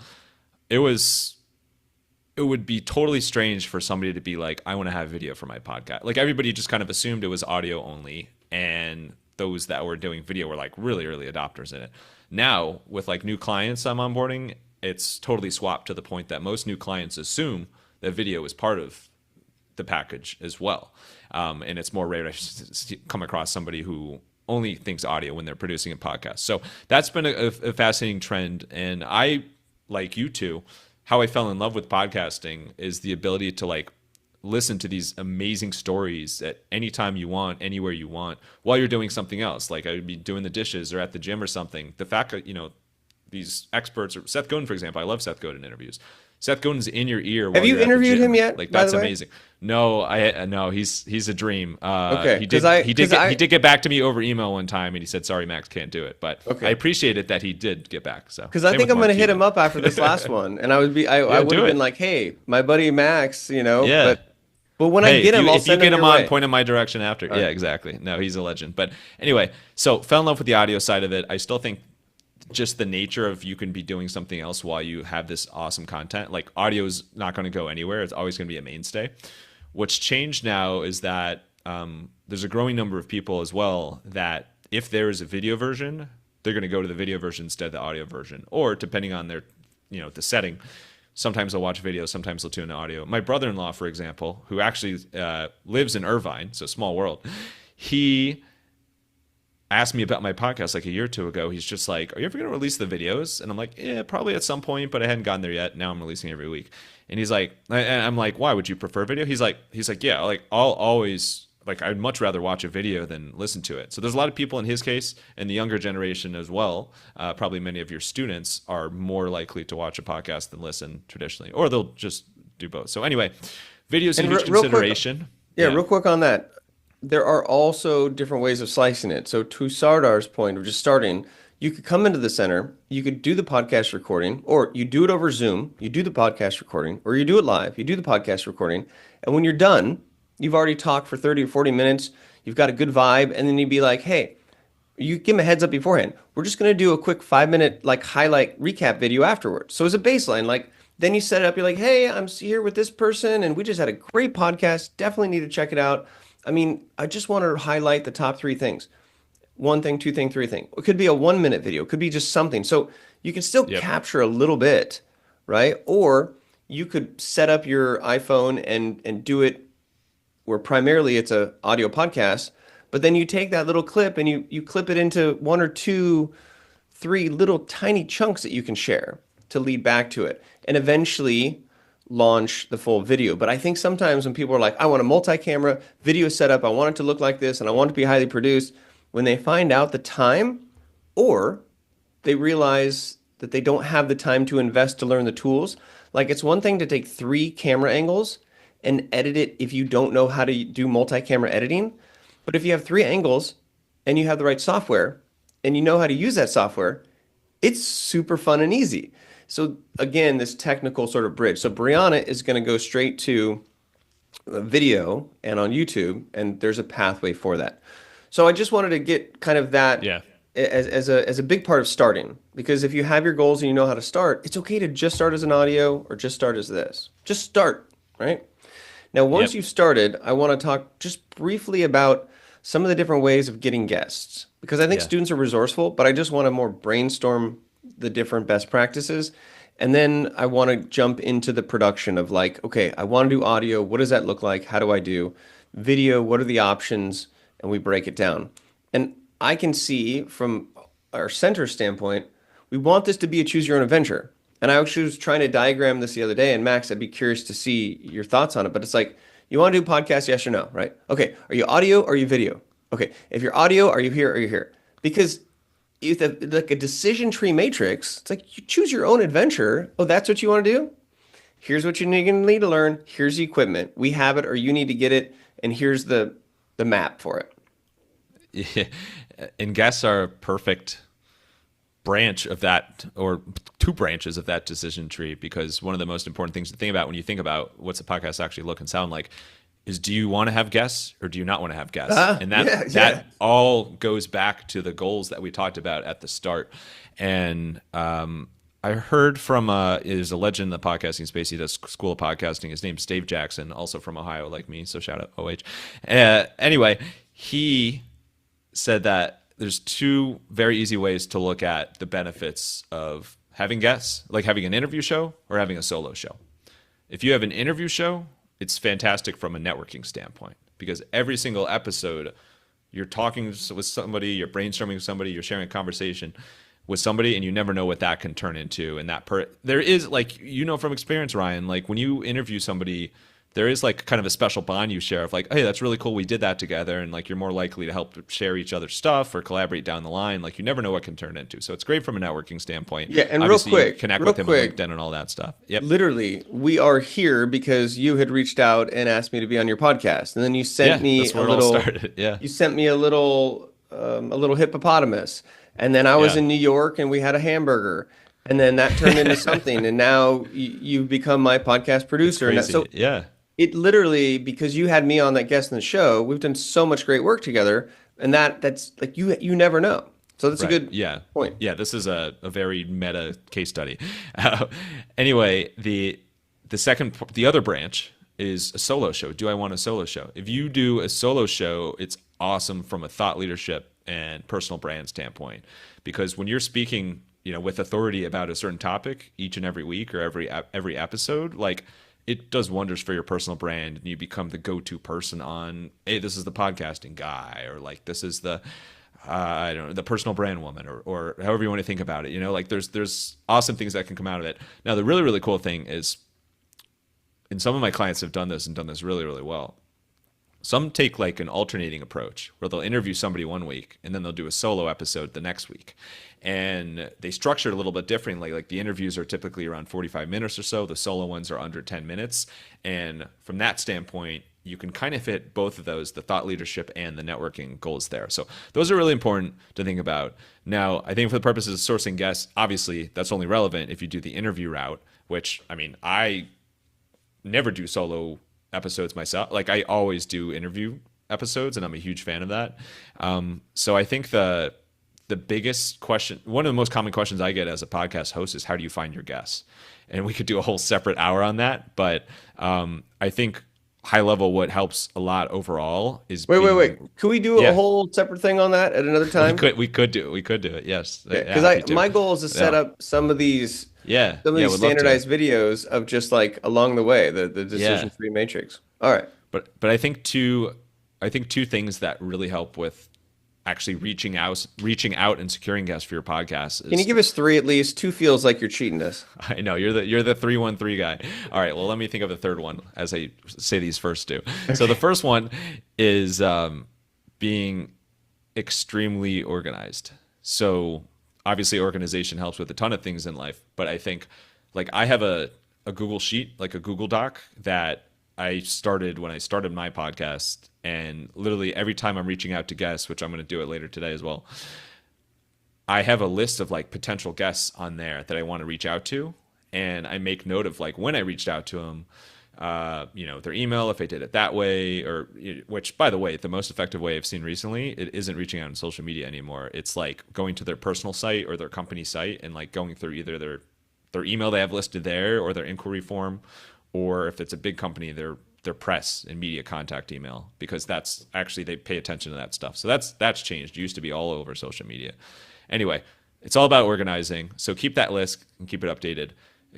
it would be totally strange for somebody to be like, I want to have video for my podcast. Like everybody just kind of assumed it was audio only, and those that were doing video were like really early adopters in it. Now with like new clients I'm onboarding, it's totally swapped to the point that most new clients assume that video is part of the package as well. And it's more rare to come across somebody who only thinks audio when they're producing a podcast. So that's been a fascinating trend. And I, like you two, how I fell in love with podcasting is the ability to like listen to these amazing stories at any time you want, anywhere you want, while you're doing something else. Like I would be doing the dishes or at the gym or something. The fact that, these experts, or Seth Godin, for example, I love Seth Godin interviews. Seth Godin's in your ear. Have you interviewed him yet? Like that's amazing. No, no, he's a dream. Okay, he did get back to me over email one time, and he said, "Sorry, Max, can't do it." But I appreciate it that he did get back. So because I think I'm going to hit him up after this last one, and I would have been like, "Hey, my buddy Max, Yeah. But when I get him, I'll if you send get him him on, way. point in my direction after. All yeah, right. exactly. No, he's a legend. But anyway, so fell in love with the audio side of it. I still think just the nature of you can be doing something else while you have this awesome content. Like audio is not going to go anywhere. It's always going to be a mainstay. What's changed now is that there's a growing number of people as well that if there is a video version, they're going to go to the video version instead of the audio version, or depending on their, the setting. Sometimes they'll watch video, sometimes they'll tune to audio. My brother-in-law, for example, who actually lives in Irvine, so small world, he asked me about my podcast like a year or two ago. He's just like, are you ever going to release the videos? And I'm like, yeah, probably at some point, but I hadn't gotten there yet. Now I'm releasing every week. And he's like, and I'm like, why would you prefer video? He's like, yeah, like I'll always, like I'd much rather watch a video than listen to it. So there's a lot of people in his case and the younger generation as well. Probably many of your students are more likely to watch a podcast than listen traditionally, or they'll just do both. So anyway, video's a huge consideration. Real quick on that. There are also different ways of slicing it. So to Sardar's point of just starting, you could come into the center, you could do the podcast recording, or you do it over Zoom, you do the podcast recording, or you do it live, you do the podcast recording, and when you're done, you've already talked for 30 or 40 minutes, you've got a good vibe, and then you'd be like, hey, you give them a heads up beforehand. We're just going to do a quick 5-minute like highlight recap video afterwards. So as a baseline, like then you set it up, you're like, hey, I'm here with this person, and we just had a great podcast, definitely need to check it out. I mean, I just want to highlight the top 3 things. 1 thing, 2 thing, 3 thing. It could be a 1-minute video. It could be just something. So you can still capture a little bit, right? Or you could set up your iPhone and do it where primarily it's a audio podcast, but then you take that little clip and you clip it into 1 or 2, 3 little tiny chunks that you can share to lead back to it. And eventually launch the full video. But I think sometimes when people are like, I want a multi-camera video setup, I want it to look like this, and I want it to be highly produced, when they find out the time, or they realize that they don't have the time to invest to learn the tools, like it's one thing to take 3 camera angles and edit it if you don't know how to do multi-camera editing. But if you have three angles and you have the right software and you know how to use that software, it's super fun and easy. So again, this technical sort of bridge. So Brianna is going to go straight to video and on YouTube, and there's a pathway for that. So I just wanted to get kind of that Yeah. as a big part of starting, because if you have your goals and you know how to start, it's okay to just start as an audio or just start as this. Just start, right? Now, once Yep. you've started, I want to talk just briefly about some of the different ways of getting guests, because I think Yeah. students are resourceful, but I just want to more brainstorm the different best practices. And then I want to jump into the production of like, okay, I want to do audio. What does that look like? How do I do video? What are the options? And we break it down. And I can see from our center standpoint, we want this to be a choose your own adventure. And I actually was trying to diagram this the other day. And Max, I'd be curious to see your thoughts on it. But it's like, you want to do podcasts, yes or no, right? Okay, are you audio or are you video? Okay, if you're audio, are you here or are you here? Because if like a decision tree matrix, it's like you choose your own adventure. Oh, that's what you want to do? Here's what you're going to need to learn. Here's the equipment. We have it or you need to get it. And here's the map for it. Yeah. And guests are a perfect branch of that, or two branches of that decision tree, because one of the most important things to think about when you think about what's a podcast actually look and sound like is, do you want to have guests or do you not want to have guests? And that all goes back to the goals that we talked about at the start. And I heard from is a legend in the podcasting space. He does School of Podcasting. His name's Dave Jackson, also from Ohio, like me. So shout out OH. Anyway, he said that there's two very easy ways to look at the benefits of having guests, like having an interview show or having a solo show. If you have an interview show, it's fantastic from a networking standpoint, because every single episode you're talking with somebody, you're brainstorming with somebody, you're sharing a conversation with somebody, and you never know what that can turn into. And there is, like, you know, from experience, Ryan, like when you interview somebody, there is like kind of a special bond you share of like, hey, that's really cool, we did that together, and like you're more likely to help share each other's stuff or collaborate down the line. Like you never know what can turn into. So it's great from a networking standpoint. Yeah, and obviously, real quick, connect with him on LinkedIn and all that stuff. Yep. Literally, we are here because you had reached out and asked me to be on your podcast, and then you sent me that's a where it all little. started. Yeah. You sent me a little hippopotamus, and then I was Yeah. in New York and we had a hamburger, and then that turned into something, and now you've become my podcast producer. Crazy. So Yeah. it literally, because you had me on that guest in the show, we've done so much great work together, and that's like you never know. So that's Right. a good point. Yeah, this is a very meta case study. Anyway, the other branch is a solo show. Do I want a solo show? If you do a solo show, it's awesome from a thought leadership and personal brand standpoint, because when you're speaking, you know, with authority about a certain topic each and every week or every episode, like it does wonders for your personal brand, and you become the go-to person on, hey, this is the podcasting guy, or like this is the I don't know, the personal brand woman, or however you want to think about it. You know, like there's awesome things that can come out of it. Now, the really, really cool thing is, and some of my clients have done this and done this really, really well. Some take like an alternating approach where they'll interview somebody one week and then they'll do a solo episode the next week. And they structure it a little bit differently. Like the interviews are typically around 45 minutes or so. The solo ones are under 10 minutes. And from that standpoint, you can kind of hit both of those, the thought leadership and the networking goals there. So those are really important to think about. Now, I think for the purposes of sourcing guests, obviously that's only relevant if you do the interview route, which, I mean, I never do solo episodes myself. Like I always do interview episodes, and I'm a huge fan of that. So I think the biggest question, one of the most common questions I get as a podcast host is, how do you find your guests? And we could do a whole separate hour on that. But I think high level, what helps a lot overall is Wait. Could we do a whole separate thing on that at another time? We could do it. Yes. Because my goal is to set up some of these standardized videos of just like along the way, the decision tree matrix. All right. But I think two things that really help with actually reaching out and securing guests for your podcast is, can you give us three at least? Two feels like you're cheating us. I know you're the 313 guy. All right, well, let me think of the third one as I say these first two. Okay. So the first one is being extremely organized. So obviously organization helps with a ton of things in life, but I think like I have a Google Sheet, like a Google Doc that I started when I started my podcast, and literally every time I'm reaching out to guests, which I'm going to do it later today as well, I have a list of like potential guests on there that I want to reach out to, and I make note of like when I reached out to them, their email if I did it that way, or which, by the way, the most effective way I've seen recently, it isn't reaching out on social media anymore. It's like going to their personal site or their company site and like going through either their email they have listed there or their inquiry form, or if it's a big company, their press and media contact email, because that's actually, they pay attention to that stuff. So that's changed. It used to be all over social media. Anyway, it's all about organizing. So keep that list and keep it updated.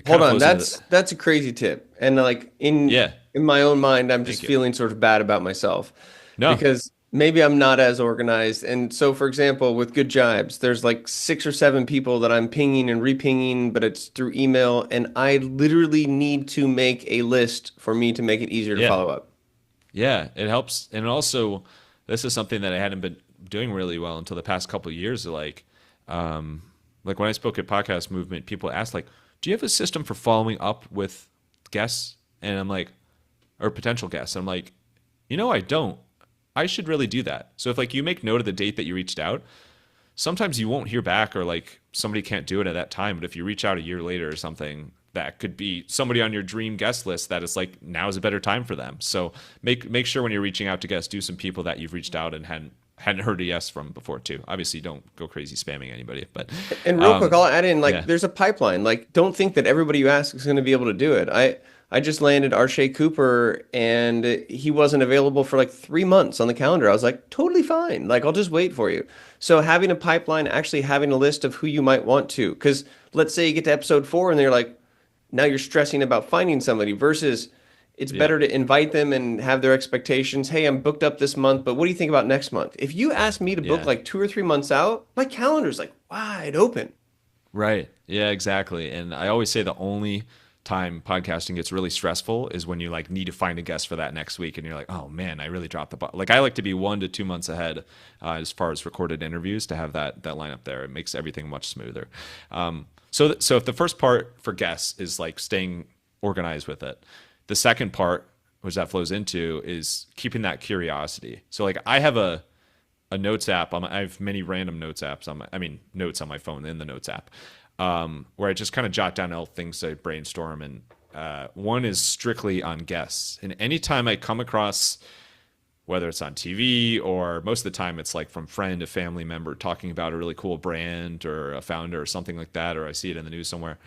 Hold on, that's a crazy tip. And like in my own mind, I'm just feeling sort of bad about myself. No. Because maybe I'm not as organized. And so, for example, with Good Jibes, there's like 6 or 7 people that I'm pinging and repinging, but it's through email. And I literally need to make a list for me to make it easier to follow up. Yeah, it helps. And also, this is something that I hadn't been doing really well until the past couple of years. Like when I spoke at Podcast Movement, people asked like, do you have a system for following up with guests? And I'm like, or potential guests. I'm like, I don't. I should really do that. So if like you make note of the date that you reached out, sometimes you won't hear back, or like somebody can't do it at that time. But if you reach out a year later or something, that could be somebody on your dream guest list that is like, now is a better time for them. So make sure when you're reaching out to guests, do some people that you've reached out and hadn't heard a yes from before too. Obviously, don't go crazy spamming anybody. But real quick, I'll add in there's a pipeline. Like, don't think that everybody you ask is going to be able to do it. I just landed Arshay Cooper, and he wasn't available for like 3 months on the calendar. I was like, totally fine. Like, I'll just wait for you. So having a pipeline, actually having a list of who you might want to, because let's say you get to episode 4 and they're like, now you're stressing about finding somebody, versus it's better to invite them and have their expectations. Hey, I'm booked up this month, but what do you think about next month? If you ask me to book like 2 or 3 months out, my calendar's like wide open. Right. Yeah, exactly. And I always say the only time podcasting gets really stressful is when you like need to find a guest for that next week, and you're like, oh man, I really dropped the ball. Like, I like to be 1 to 2 months ahead as far as recorded interviews, to have that lineup there. It makes everything much smoother. So if the first part for guests is like staying organized with it, the second part, which that flows into, is keeping that curiosity. So like I have a notes app. I have many random notes apps notes on my phone in the notes app, where I just kind of jot down all things I brainstorm. And one is strictly on guests. And anytime I come across, whether it's on TV or most of the time it's like from friend, a family member talking about a really cool brand or a founder or something like that, or I see it in the news somewhere.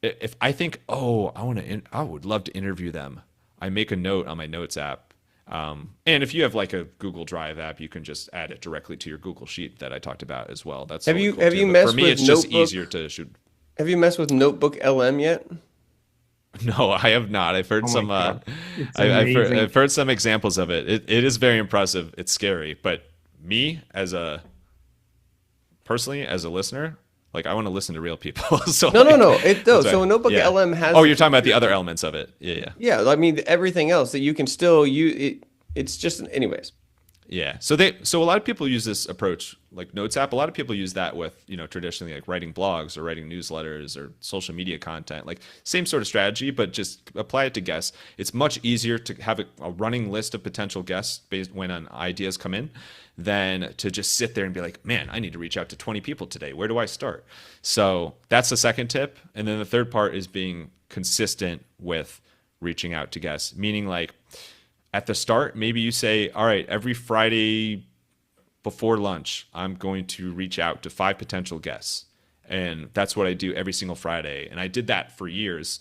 If I think, I would love to interview them, I make a note on my notes app. And if you have like a Google Drive app, you can just add it directly to your Google Sheet that I talked about as well. That's have you messed with for me, it's just easier to shoot. Have you messed with Notebook LM yet? No, I have not. I've heard I've heard some examples of it. It is very impressive. It's scary, but me personally as a listener, like I want to listen to real people. So no. It does. So Notebook LM has. Oh, you're talking about the other elements of it. Yeah. Yeah. I mean, everything else that you can still use. It's just, anyways. Yeah. So a lot of people use this approach, like Notes app. A lot of people use that with, traditionally like writing blogs or writing newsletters or social media content, like same sort of strategy, but just apply it to guests. It's much easier to have a running list of potential guests based when ideas come in than to just sit there and be like, man, I need to reach out to 20 people today. Where do I start? So that's the second tip. And then the third part is being consistent with reaching out to guests, meaning like, at the start, maybe you say, all right, every Friday before lunch, I'm going to reach out to 5 potential guests. And that's what I do every single Friday. And I did that for years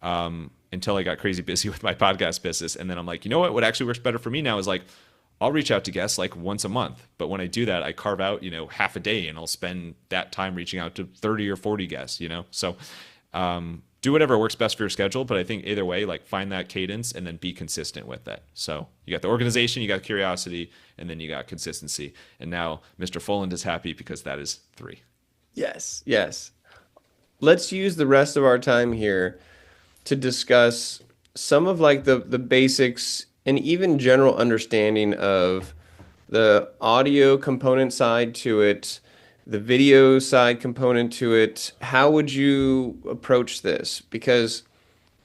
until I got crazy busy with my podcast business. And then I'm like, you know what actually works better for me now is like, I'll reach out to guests like once a month. But when I do that, I carve out, half a day, and I'll spend that time reaching out to 30 or 40 guests, So do whatever works best for your schedule, but I think either way, like find that cadence and then be consistent with it. So you got the organization, you got curiosity, and then you got consistency. And now Mr. Foland is happy because that is 3. Yes. Let's use the rest of our time here to discuss some of like the basics and even general understanding of the audio component side to it, the video side component to it. How would you approach this? Because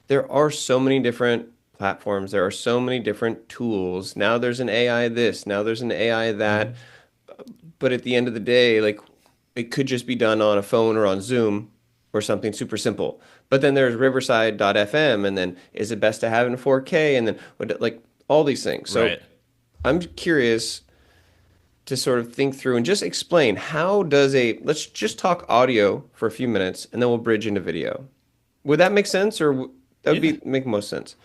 there are so many different platforms. There are so many different tools. Now there's an AI this, now there's an AI that. But at the end of the day, like it could just be done on a phone or on Zoom or something super simple. But then there's Riverside.fm, and then is it best to have it in 4K? And then like all these things. So Right. I'm curious to sort of think through and just explain how does let's just talk audio for a few minutes and then we'll bridge into video. Would that make sense, or that would Yeah. be make most sense?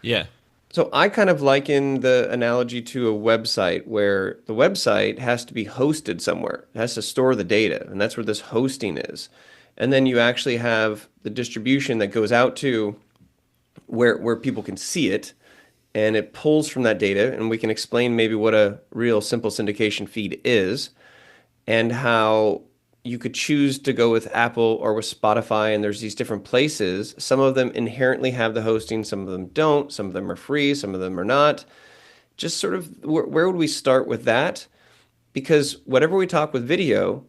Yeah. So I kind of liken the analogy to a website where the website has to be hosted somewhere. It has to store the data, and that's where this hosting is. And then you actually have the distribution that goes out to where people can see it, and it pulls from that data, and we can explain maybe what a real simple syndication feed is and how you could choose to go with Apple or with Spotify, and there's these different places. Some of them inherently have the hosting, some of them don't, some of them are free, some of them are not. Just sort of where would we start with that? Because whatever we talk with video,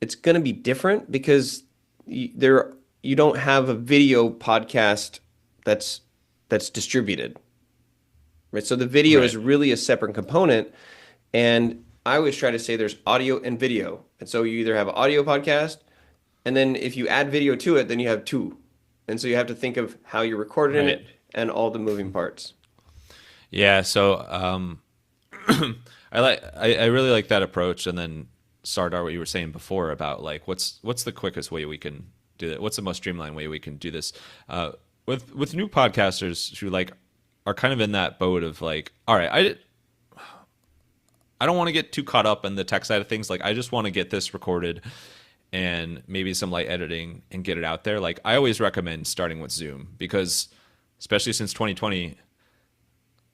it's going to be different because you don't have a video podcast that's distributed, right? So the video is Right. really a separate component, and I always try to say there's audio and video. And so you either have an audio podcast, and then if you add video to it, then you have two. And so you have to think of how you're recording Right. it and all the moving parts. Yeah. So I really like that approach. And then Sardar, what you were saying before about like what's the quickest way we can do that? What's the most streamlined way we can do this? With new podcasters who like are kind of in that boat of like, all right, I don't want to get too caught up in the tech side of things. Like I just want to get this recorded and maybe some light editing and get it out there. Like I always recommend starting with Zoom because especially since 2020,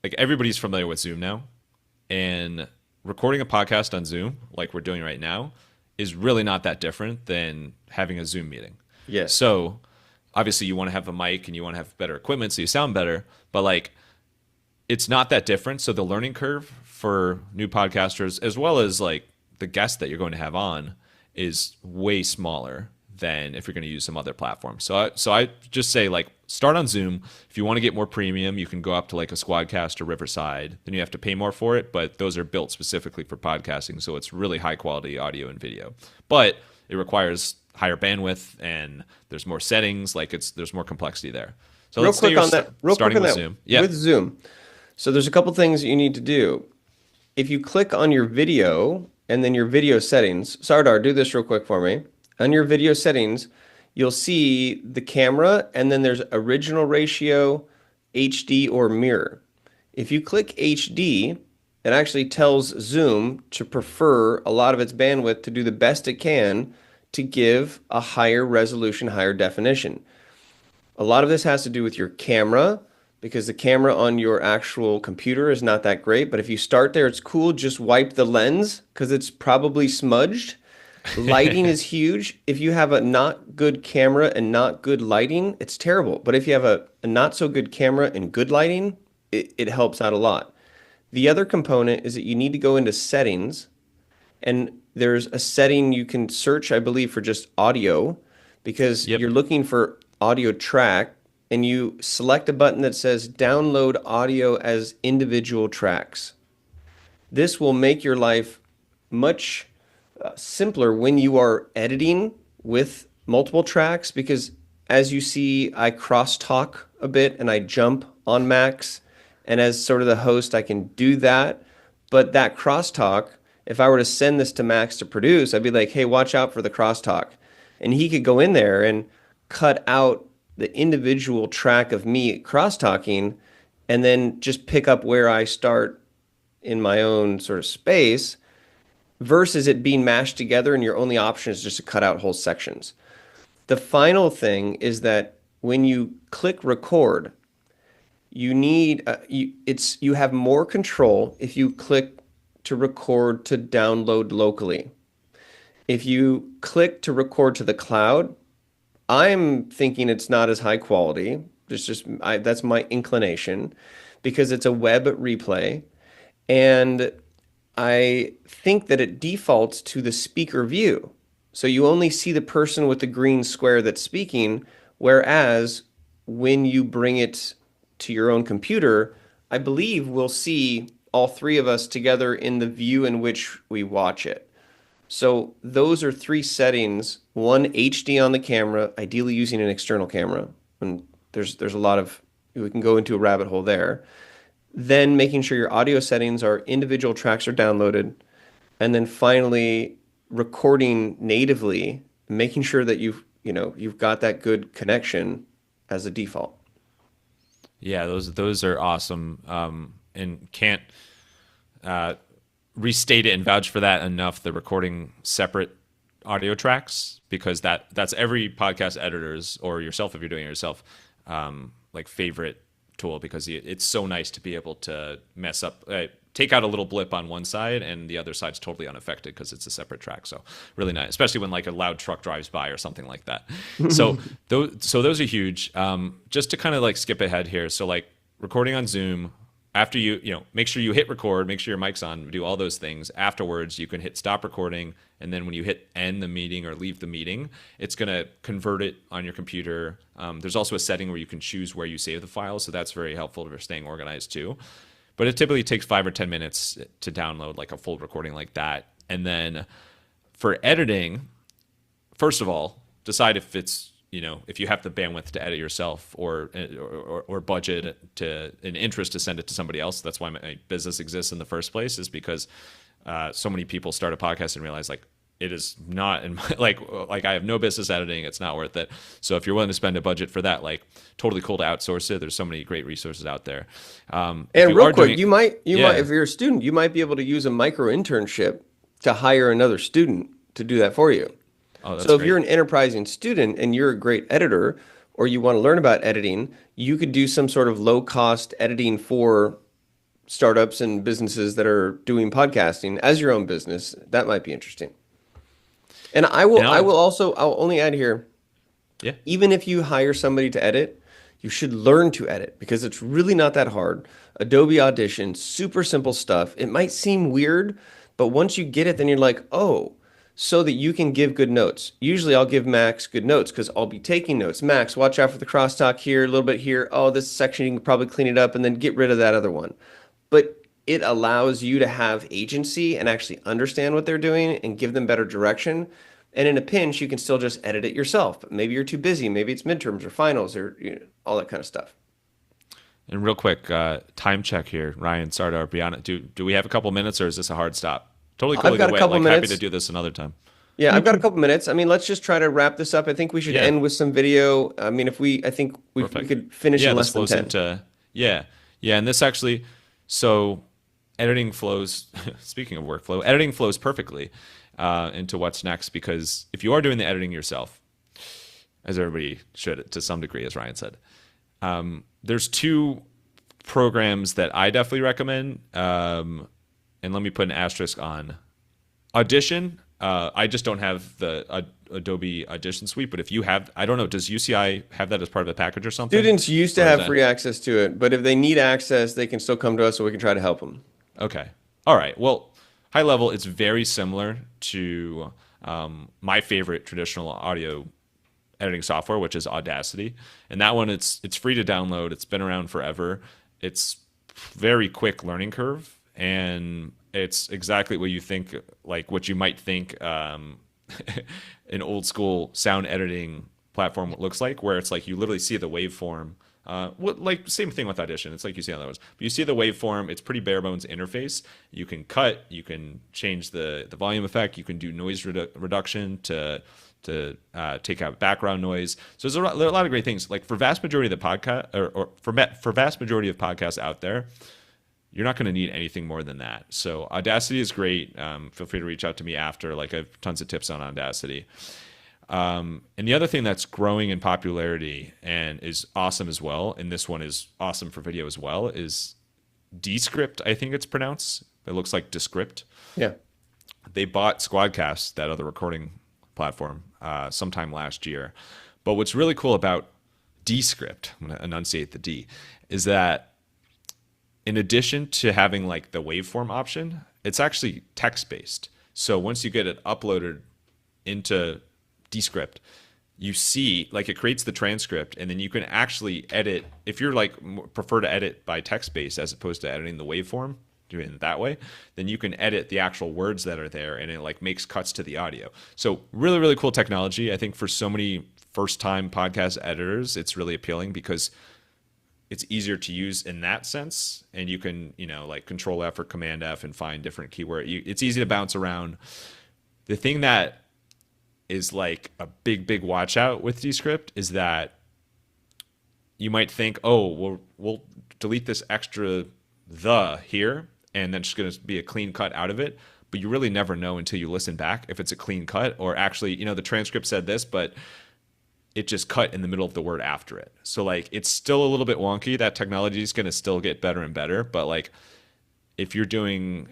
like everybody's familiar with Zoom now, and recording a podcast on Zoom like we're doing right now is really not that different than having a Zoom meeting. Yes. So obviously you want to have a mic and you want to have better equipment so you sound better, but like it's not that different. So the learning curve for new podcasters, as well as like the guests that you're going to have on, is way smaller than if you're going to use some other platform. So I just say like start on Zoom. If you want to get more premium, you can go up to like a Squadcast or Riverside. Then you have to pay more for it, but those are built specifically for podcasting, so it's really high quality audio and video. But it requires higher bandwidth and there's more settings. Like there's more complexity there. So Real let's say quick you're on that. Real quick starting on with that. Zoom. Yeah. With Zoom. So there's a couple things you need to do. If you click on your video and then your video settings, Sardar, do this real quick for me. On your video settings, you'll see the camera and then there's original ratio, HD, or mirror. If you click HD, it actually tells Zoom to prefer a lot of its bandwidth to do the best it can to give a higher resolution, higher definition. A lot of this has to do with your camera because the camera on your actual computer is not that great. But if you start there, it's cool. Just wipe the lens because it's probably smudged. Lighting is huge. If you have a not good camera and not good lighting, it's terrible. But if you have a not so good camera and good lighting, it helps out a lot. The other component is that you need to go into settings, and there's a setting you can search, I believe, for just audio because Yep. you're looking for audio track, and you select a button that says download audio as individual tracks. This will make your life much simpler when you are editing with multiple tracks because as you see, I crosstalk a bit and I jump on Max. And as sort of the host, I can do that. But that crosstalk, if I were to send this to Max to produce, I'd be like, hey, watch out for the crosstalk. And he could go in there and cut out the individual track of me crosstalking and then just pick up where I start in my own sort of space versus it being mashed together and your only option is just to cut out whole sections. The final thing is that when you click record, you need you have more control if you click to record to download locally. If you click to record to the cloud, I'm thinking it's not as high quality. That's my inclination because it's a web replay, and I think that it defaults to the speaker view. So you only see the person with the green square that's speaking, whereas when you bring it to your own computer, I believe we'll see all three of us together in the view in which we watch it. So those are three settings. One, HD on the camera, ideally using an external camera. And there's a lot of, we can go into a rabbit hole there. Then making sure your audio settings are individual tracks are downloaded. And then finally recording natively, making sure that you've got that good connection as a default. Yeah, those are awesome, and can't restate it and vouch for that enough. The recording separate audio tracks, because that's every podcast editor's, or yourself if you're doing it yourself, like favorite tool, because it's so nice to be able to mess up, take out a little blip on one side and the other side's totally unaffected because it's a separate track. So really nice, especially when like a loud truck drives by or something like that. So those are huge. Just to kind of like skip ahead here. So like recording on Zoom, after you make sure you hit record, make sure your mic's on, do all those things. Afterwards, you can hit stop recording. And then when you hit end the meeting or leave the meeting, it's going to convert it on your computer. There's also a setting where you can choose where you save the file. So that's very helpful for staying organized too. But it typically takes 5 or 10 minutes to download like a full recording like that. And then for editing, first of all, decide if it's, if you have the bandwidth to edit yourself or budget to an interest to send it to somebody else. That's why my business exists in the first place, is because so many people start a podcast and realize like it is not in my, like I have no business editing. It's not worth it. So if you're willing to spend a budget for that, like totally cool to outsource it. There's so many great resources out there. And real quick, you might, if you're a student, you might be able to use a micro internship to hire another student to do that for you. Oh, that's so if great. you're an enterprising student and you're a great editor, or you want to learn about editing, you could do some sort of low cost editing for startups and businesses that are doing podcasting as your own business. That might be interesting. And I'll only add here, yeah, even if you hire somebody to edit, you should learn to edit, because it's really not that hard. Adobe Audition, super simple stuff. It might seem weird, but once you get it, then you're like, oh, so that you can give good notes. Usually I'll give Max good notes because I'll be taking notes. Max, watch out for the crosstalk here, a little bit here. Oh, this section, you can probably clean it up and then get rid of that other one. But it allows you to have agency and actually understand what they're doing and give them better direction. And in a pinch, you can still just edit it yourself. But maybe you're too busy. Maybe it's midterms or finals or all that kind of stuff. And real quick, time check here, Ryan, Sardar, Brianna. Do we have a couple minutes, or is this a hard stop? Totally cool. I've got either a way. couple Like, minutes. happy to do this another time. Yeah, I've got a couple minutes. I mean, let's just try to wrap this up. I think we should end with some video. I mean, I think we could finish in less than 10. Yeah. And this actually, so editing flows, speaking of workflow, editing flows perfectly into what's next, because if you are doing the editing yourself, as everybody should to some degree, as Ryan said, there's two programs that I definitely recommend. And let me put an asterisk on Audition. I just don't have the Adobe Audition suite, but if you have, I don't know, does UCI have that as part of the package or something? Students used to have free access to it, but if they need access, they can still come to us so we can try to help them. Okay. All right. Well, high level, it's very similar to my favorite traditional audio editing software, which is Audacity. And that one, it's free to download. It's been around forever. It's very quick learning curve, and it's exactly what you think, like what you might think an old school sound editing platform looks like, where it's like you literally see the waveform. Like same thing with Audition. It's like you see on those, but you see the waveform. It's pretty bare bones interface. You can cut, you can change the volume effect, you can do noise reduction to take out background noise. So there's a lot of great things. Like for vast majority of the podcast, or for vast majority of podcasts out there, you're not going to need anything more than that. So Audacity is great. Feel free to reach out to me after. Like I have tons of tips on Audacity. And the other thing that's growing in popularity and is awesome as well, and this one is awesome for video as well, is Descript, I think it's pronounced. It looks like Descript. Yeah. They bought Squadcast, that other recording platform, sometime last year. But what's really cool about Descript, I'm going to enunciate the D, is that in addition to having like the waveform option, it's actually text-based. So once you get it uploaded into Descript, you see, like, it creates the transcript, and then you can actually edit. If you're like prefer to edit by text based as opposed to editing the waveform, doing it that way, then you can edit the actual words that are there, and it like makes cuts to the audio. So really, really cool technology. I think for so many first time podcast editors, it's really appealing because it's easier to use in that sense, and you can, like Control F or Command F and find different keyword. It's easy to bounce around. The thing that is like a big watch out with Descript is that you might think, oh, we'll delete this extra the here, and then it's going to be a clean cut out of it. But you really never know until you listen back if it's a clean cut, or actually, the transcript said this, but it just cut in the middle of the word after it. So like, it's still a little bit wonky. That technology is going to still get better and better. But like, if you're doing,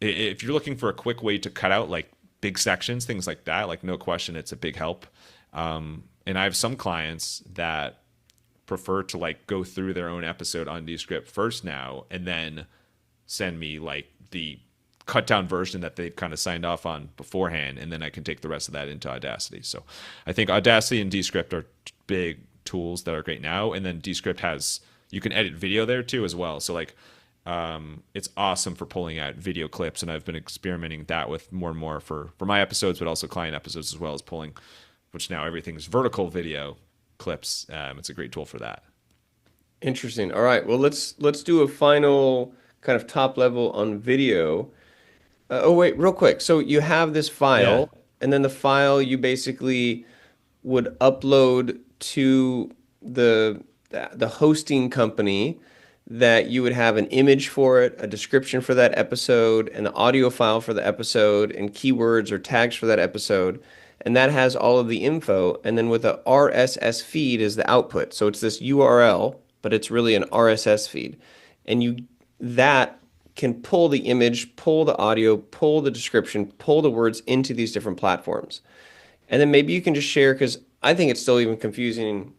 if you're looking for a quick way to cut out like big sections, things like that, like no question, it's a big help. And I have some clients that prefer to like go through their own episode on Descript first now, and then send me like the cut down version that they've kind of signed off on beforehand, and then I can take the rest of that into Audacity. So I think Audacity and Descript are big tools that are great now. And then Descript you can edit video there too as well. So like, it's awesome for pulling out video clips, and I've been experimenting that with more and more for my episodes, but also client episodes as well, as pulling, which now everything's vertical video clips. It's a great tool for that. Interesting. All right. Well, let's do a final kind of top level on video. Wait, real quick. So you have this file, and then the file you basically would upload to the hosting company, that you would have an image for it, a description for that episode, and the audio file for the episode, and keywords or tags for that episode. And that has all of the info. And then with a RSS feed is the output. So it's this URL, but it's really an RSS feed. And that can pull the image, pull the audio, pull the description, pull the words into these different platforms. And then maybe you can just share, because I think it's still even confusing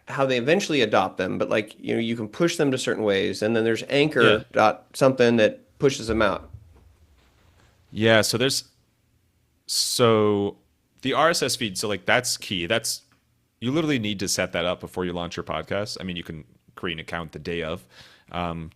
how they eventually adopt them, but like, you can push them to certain ways, and then there's Anchor dot something that pushes them out. Yeah, so the RSS feed, so like that's key. You literally need to set that up before you launch your podcast. I mean, you can create an account the day of.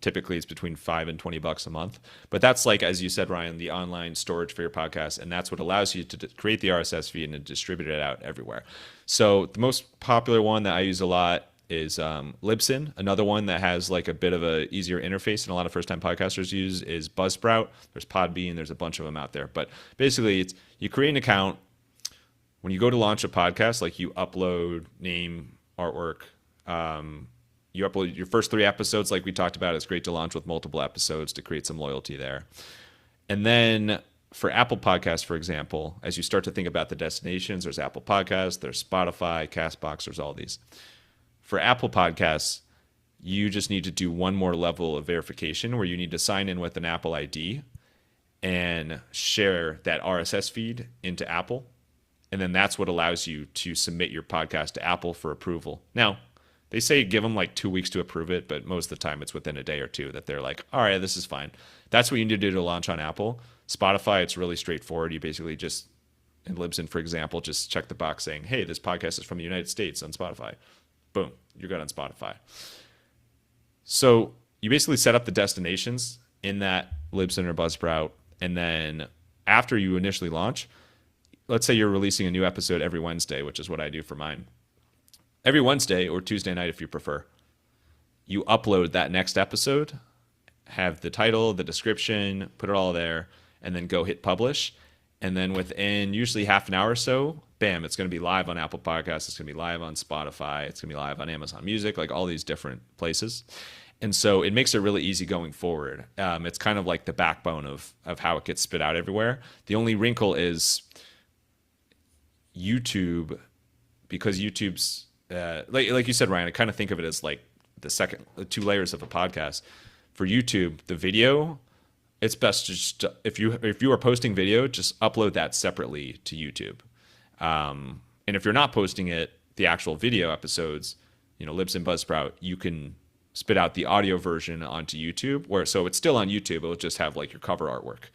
Typically it's between $5 and $20 a month, but that's like, as you said, Ryan, the online storage for your podcast. And that's what allows you to create the RSS feed and distribute it out everywhere. So the most popular one that I use a lot is Libsyn. Another one that has like a bit of a easier interface and a lot of first time podcasters use is Buzzsprout. There's Podbean. There's a bunch of them out there, but basically you create an account. When you go to launch a podcast, like you upload name, artwork, you upload your first 3 episodes like we talked about. It's great to launch with multiple episodes to create some loyalty there. And then for Apple Podcasts, for example, as you start to think about the destinations, there's Apple Podcasts, there's Spotify, CastBox, there's all these. For Apple Podcasts, you just need to do one more level of verification where you need to sign in with an Apple ID and share that RSS feed into Apple. And then that's what allows you to submit your podcast to Apple for approval. Now, they say give them like 2 weeks to approve it, but most of the time it's within a day or two that they're like, all right, this is fine. That's what you need to do to launch on Apple. Spotify, it's really straightforward. You basically just, in Libsyn, for example, just check the box saying, hey, this podcast is from the United States on Spotify. Boom, you're good on Spotify. So you basically set up the destinations in that Libsyn or Buzzsprout, and then after you initially launch, let's say you're releasing a new episode every Wednesday, which is what I do for mine. Every Wednesday or Tuesday night, if you prefer, you upload that next episode, have the title, the description, put it all there, and then go hit publish. And then within usually half an hour or so, bam, it's going to be live on Apple Podcasts. It's going to be live on Spotify. It's going to be live on Amazon Music, like all these different places. And so it makes it really easy going forward. It's kind of like the backbone of how it gets spit out everywhere. The only wrinkle is YouTube, because YouTube's like you said, Ryan, I kind of think of it as like the 2 layers of a podcast. For YouTube, the video, it's best to just, if you are posting video, just upload that separately to YouTube. And if you're not posting it, the actual video episodes, Libsyn, Buzzsprout, you can spit out the audio version onto YouTube, so it's still on YouTube. It'll just have like your cover artwork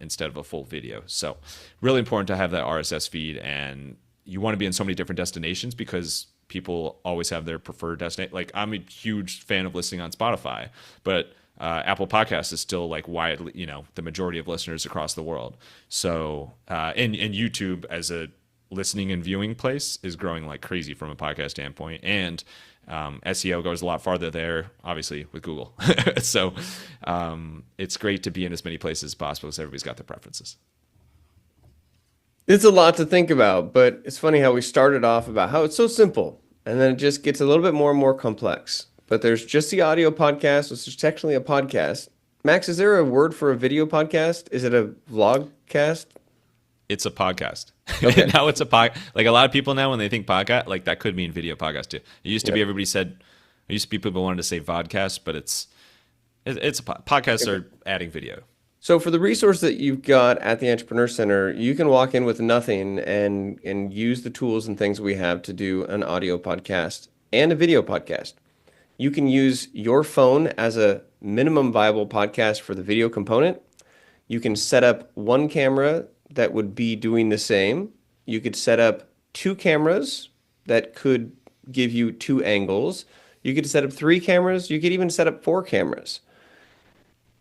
instead of a full video. So really important to have that RSS feed, and you want to be in so many different destinations because people always have their preferred destination. Like I'm a huge fan of listening on Spotify, but Apple Podcasts is still like widely, the majority of listeners across the world. So, and YouTube as a listening and viewing place is growing like crazy from a podcast standpoint. And SEO goes a lot farther there, obviously, with Google. So it's great to be in as many places as possible because everybody's got their preferences. It's a lot to think about, but it's funny how we started off about how it's so simple, and then it just gets a little bit more and more complex. But there's just the audio podcast, which is technically a podcast. Max, is there a word for a video podcast? Is it a vlogcast? It's a podcast. Okay. Now it's a like a lot of people now when they think podcast, like that could mean video podcast too. It used to be people wanted to say vodcast, but it's podcasts are adding video. So for the resource that you've got at the Entrepreneur Center, you can walk in with nothing and use the tools and things we have to do an audio podcast and a video podcast. You can use your phone as a minimum viable podcast for the video component. You can set up one camera that would be doing the same. You could set up 2 cameras that could give you 2 angles. You could set up 3 cameras. You could even set up 4 cameras.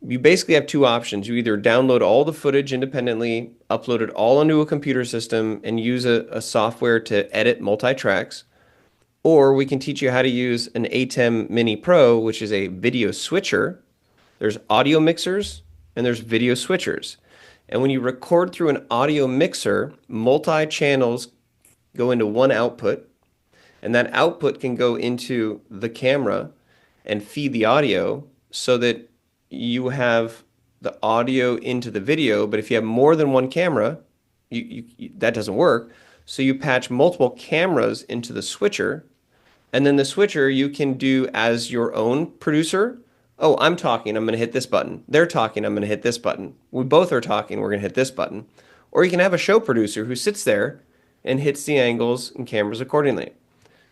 You basically have 2 options. You either download all the footage independently, upload it all onto a computer system, and use a software to edit multi-tracks, or we can teach you how to use an ATEM Mini Pro, which is a video switcher. There's audio mixers and there's video switchers. And when you record through an audio mixer, multi-channels go into one output, and that output can go into the camera and feed the audio so that you have the audio into the video. But if you have more than one camera, that doesn't work. So you patch multiple cameras into the switcher, and then the switcher you can do as your own producer. Oh, I'm talking, I'm going to hit this button. They're talking, I'm going to hit this button. We both are talking, we're going to hit this button. Or you can have a show producer who sits there and hits the angles and cameras accordingly.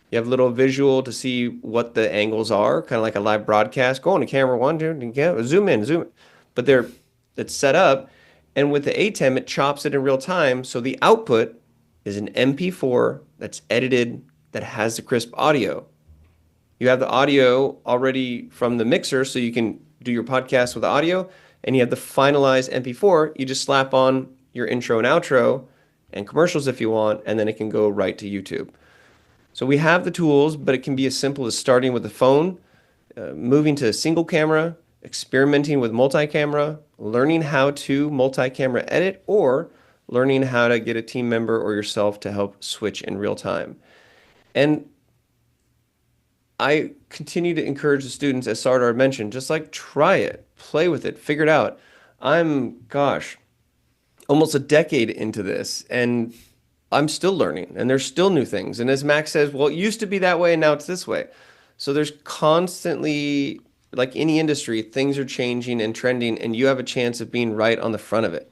You have a little visual to see what the angles are, kind of like a live broadcast. Go on to camera 1, 2, zoom in. But it's set up, and with the ATEM, it chops it in real time, so the output is an MP4 that's edited, that has the crisp audio. You have the audio already from the mixer, so you can do your podcast with the audio, and you have the finalized MP4. You just slap on your intro and outro and commercials if you want, and then it can go right to YouTube. So we have the tools, but it can be as simple as starting with the phone, moving to a single camera, experimenting with multi-camera, learning how to multi-camera edit, or learning how to get a team member or yourself to help switch in real time. And I continue to encourage the students, as Sardar mentioned, just like try it, play with it, figure it out. I'm, almost a decade into this, and I'm still learning, and there's still new things. And as Max says, well, it used to be that way, and now it's this way. So there's constantly, like any industry, things are changing and trending, and you have a chance of being right on the front of it.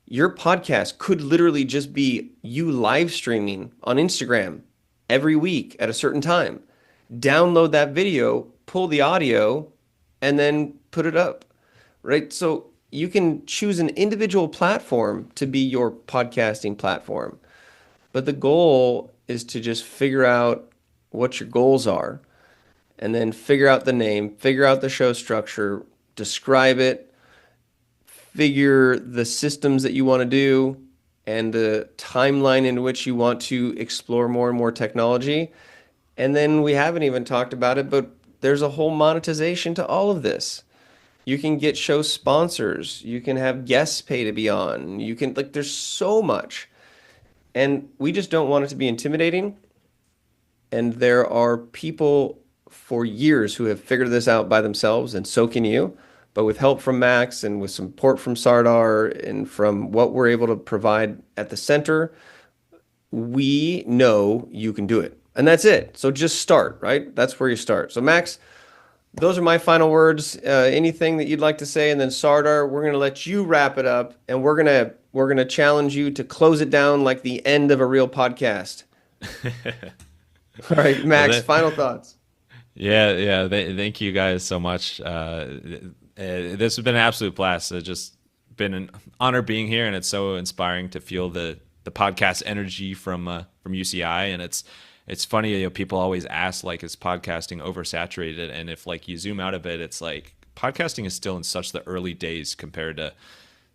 Your podcast could literally just be you live streaming on Instagram every week at a certain time. Download that video, pull the audio, and then put it up, right? So you can choose an individual platform to be your podcasting platform. But the goal is to just figure out what your goals are, and then figure out the name, figure out the show structure, describe it, figure the systems that you want to do, and the timeline in which you want to explore more and more technology. And then we haven't even talked about it, but there's a whole monetization to all of this. You can get show sponsors. You can have guests pay to be on. You can, there's so much. And we just don't want it to be intimidating. And there are people for years who have figured this out by themselves, and so can you. But with help from Max and with support from Sardar and from what we're able to provide at the center, we know you can do it. And that's it. So just start, right? That's where you start. So Max, those are my final words. Anything that you'd like to say? And then Sardar, we're going to let you wrap it up, and we're going to challenge you to close it down like the end of a real podcast. All right, Max, final thoughts. Yeah. Thank you guys so much. This has been an absolute blast. It's just been an honor being here, and it's so inspiring to feel the the podcast energy from UCI, and it's funny, you know, people always ask like, is podcasting oversaturated? And if like you zoom out of it, it's like podcasting is still in such the early days compared to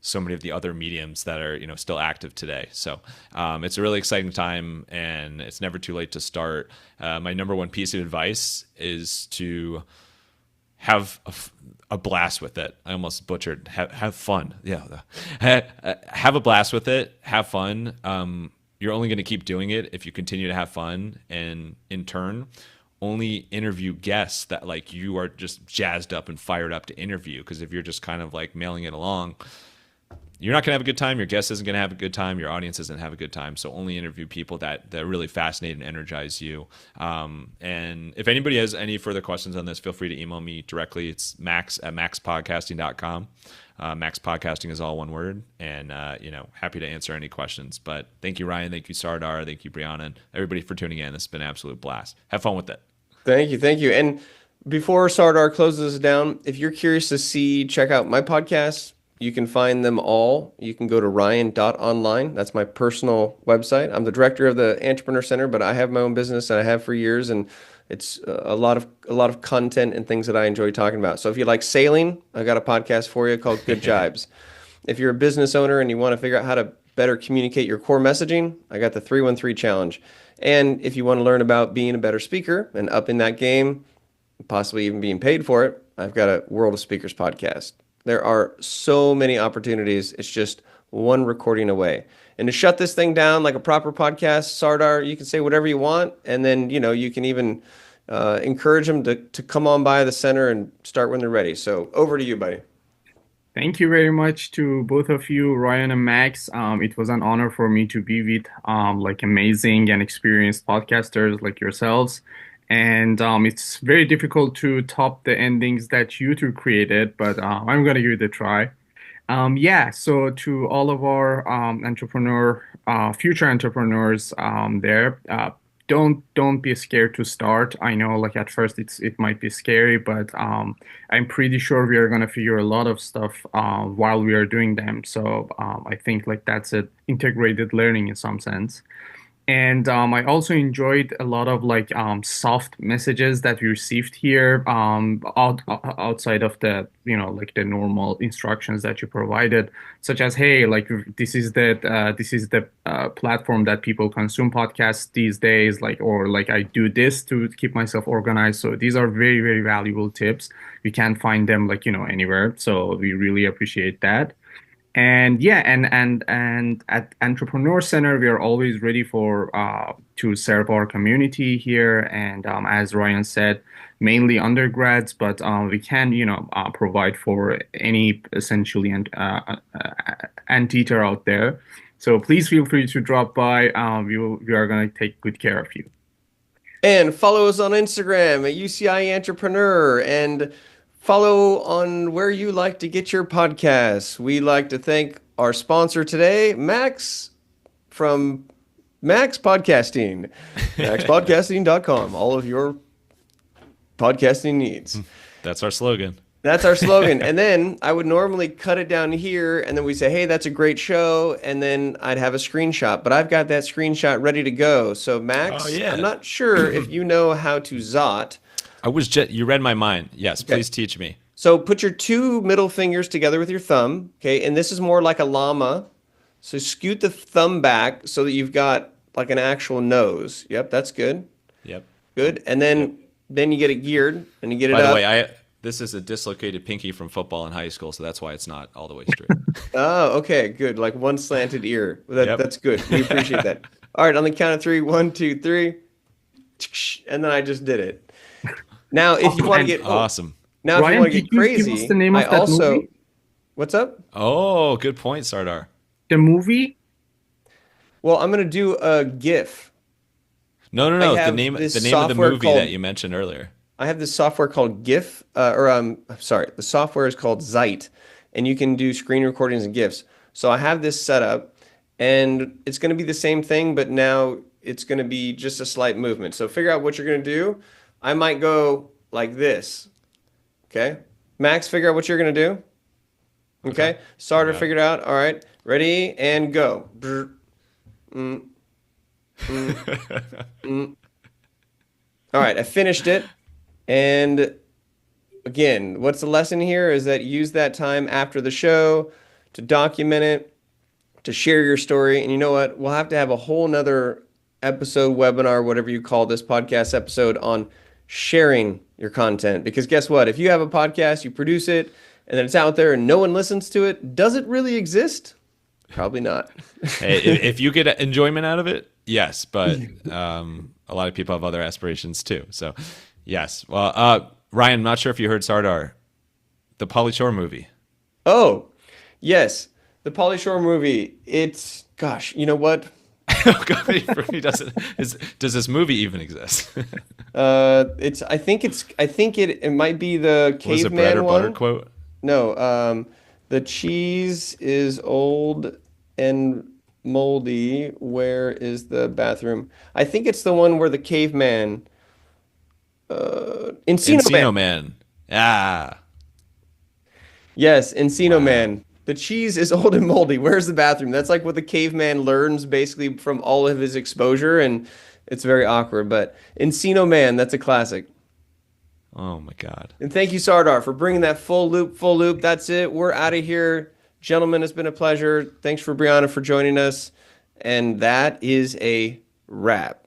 so many of the other mediums that are, you know, still active today. So it's a really exciting time, and it's never too late to start. My number one piece of advice is to have a blast with it. I almost butchered. Have fun. Yeah, have a blast with it. Have fun. You're only going to keep doing it if you continue to have fun, and in turn, only interview guests that like you are just jazzed up and fired up to interview. Because if you're just kind of like mailing it along, you're not going to have a good time. Your guest isn't going to have a good time. Your audience isn't have a good time. So only interview people that really fascinate and energize you. And if anybody has any further questions on this, feel free to email me directly. It's max@maxpodcasting.com. Max Podcasting is all one word, and you know, happy to answer any questions. But thank you, Ryan. Thank you, Sardar. Thank you, Brianna, and everybody for tuning in. This has been an absolute blast. Have fun with it. Thank you. And before Sardar closes us down, if you're curious to check out my podcasts, you can find them all. You can go to ryan.online. That's my personal website. I'm the director of the Entrepreneur Center, but I have my own business, and I have for years, and it's a lot of content and things that I enjoy talking about. So if you like sailing, I got a podcast for you called Good Jibes. If you're a business owner and you want to figure out how to better communicate your core messaging, I got the 313 Challenge. And if you want to learn about being a better speaker and upping that game, possibly even being paid for it, I've got a World of Speakers podcast. There are so many opportunities. It's just one recording away. And to shut this thing down like a proper podcast, Sardar, you can say whatever you want. And then, you know, you can even encourage them to come on by the center and start when they're ready. So over to you, buddy. Thank you very much to both of you, Ryan and Max. It was an honor for me to be with like amazing and experienced podcasters like yourselves. And it's very difficult to top the endings that you two created, but I'm going to give it a try. Yeah, so to all of our future entrepreneurs there, don't be scared to start. I know like at first it might be scary, but I'm pretty sure we are gonna figure a lot of stuff while we are doing them. So I think like that's an integrated learning in some sense. And I also enjoyed a lot of like soft messages that we received here outside of the, you know, like the normal instructions that you provided, such as, hey, like this is the platform that people consume podcasts these days, like, or like I do this to keep myself organized. So these are very, very valuable tips. You can't find them like, you know, anywhere. So we really appreciate that. And yeah, and at Entrepreneur Center, we are always ready for to serve our community here. And as Ryan said, mainly undergrads, but we can, you know, provide for any essentially anteater out there. So please feel free to drop by. We are going to take good care of you. And follow us on Instagram at UCI Entrepreneur, and follow on where you like to get your podcasts. We like to thank our sponsor today, Max from Max Podcasting, maxpodcasting.com. All of your podcasting needs. That's our slogan. That's our slogan. And then I would normally cut it down here, and then we say, hey, that's a great show. And then I'd have a screenshot, but I've got that screenshot ready to go. So Max, I'm not sure if you know how to Zot. You read my mind. Yes, please teach me. So put your two middle fingers together with your thumb, okay? And this is more like a llama. So scoot the thumb back so that you've got like an actual nose. Yep, that's good. Yep. Good. And then you get it geared and you get it up. By the way, this is a dislocated pinky from football in high school, so that's why it's not all the way straight. Oh, okay, good. Like one slanted ear. That's good. We appreciate that. All right, on the count of 3, 1, 2, 3. And then I just did it. Now, if you want to get awesome. Now, Ryan, if you want to get crazy, give us the name of that movie? What's up? Oh, good point, Sardar. The movie? Well, I'm going to do a GIF. No. The name of the movie that you mentioned earlier. I have this software called GIF, the software is called Zeit, and you can do screen recordings and GIFs. So I have this set up, and it's going to be the same thing, but now it's going to be just a slight movement. So figure out what you're going to do. I might go like this. Okay? Max, figure out what you're going to do. Okay? Starter figured out. All right. Ready and go. mm, mm, mm. All right, I finished it. And again, what's the lesson here is that use that time after the show to document it, to share your story. And you know what? We'll have to have a whole nother episode, webinar, whatever you call this podcast episode on sharing your content. Because guess what? If you have a podcast, you produce it, and then it's out there and no one listens to it, does it really exist? Probably not. Hey, if you get enjoyment out of it, yes. But a lot of people have other aspirations too. So, yes. Well, Ryan, I'm not sure if you heard Sardar, the Pauly Shore movie. Oh, yes. The Pauly Shore movie. It's, gosh, you know what? For me, does this movie even exist? I think it might be the Was it bread caveman or one. butter quote? No, the cheese is old and moldy. Where is the bathroom? I think it's the one where the caveman. Encino Man. Man. Ah. Yes, Encino Wow. Man. The cheese is old and moldy. Where's the bathroom? That's like what the caveman learns basically from all of his exposure, and it's very awkward. But Encino Man, that's a classic. Oh my God. And thank you, Sardar, for bringing that full loop. That's it. We're out of here. Gentlemen, it's been a pleasure. Thanks for Brianna for joining us. And that is a wrap.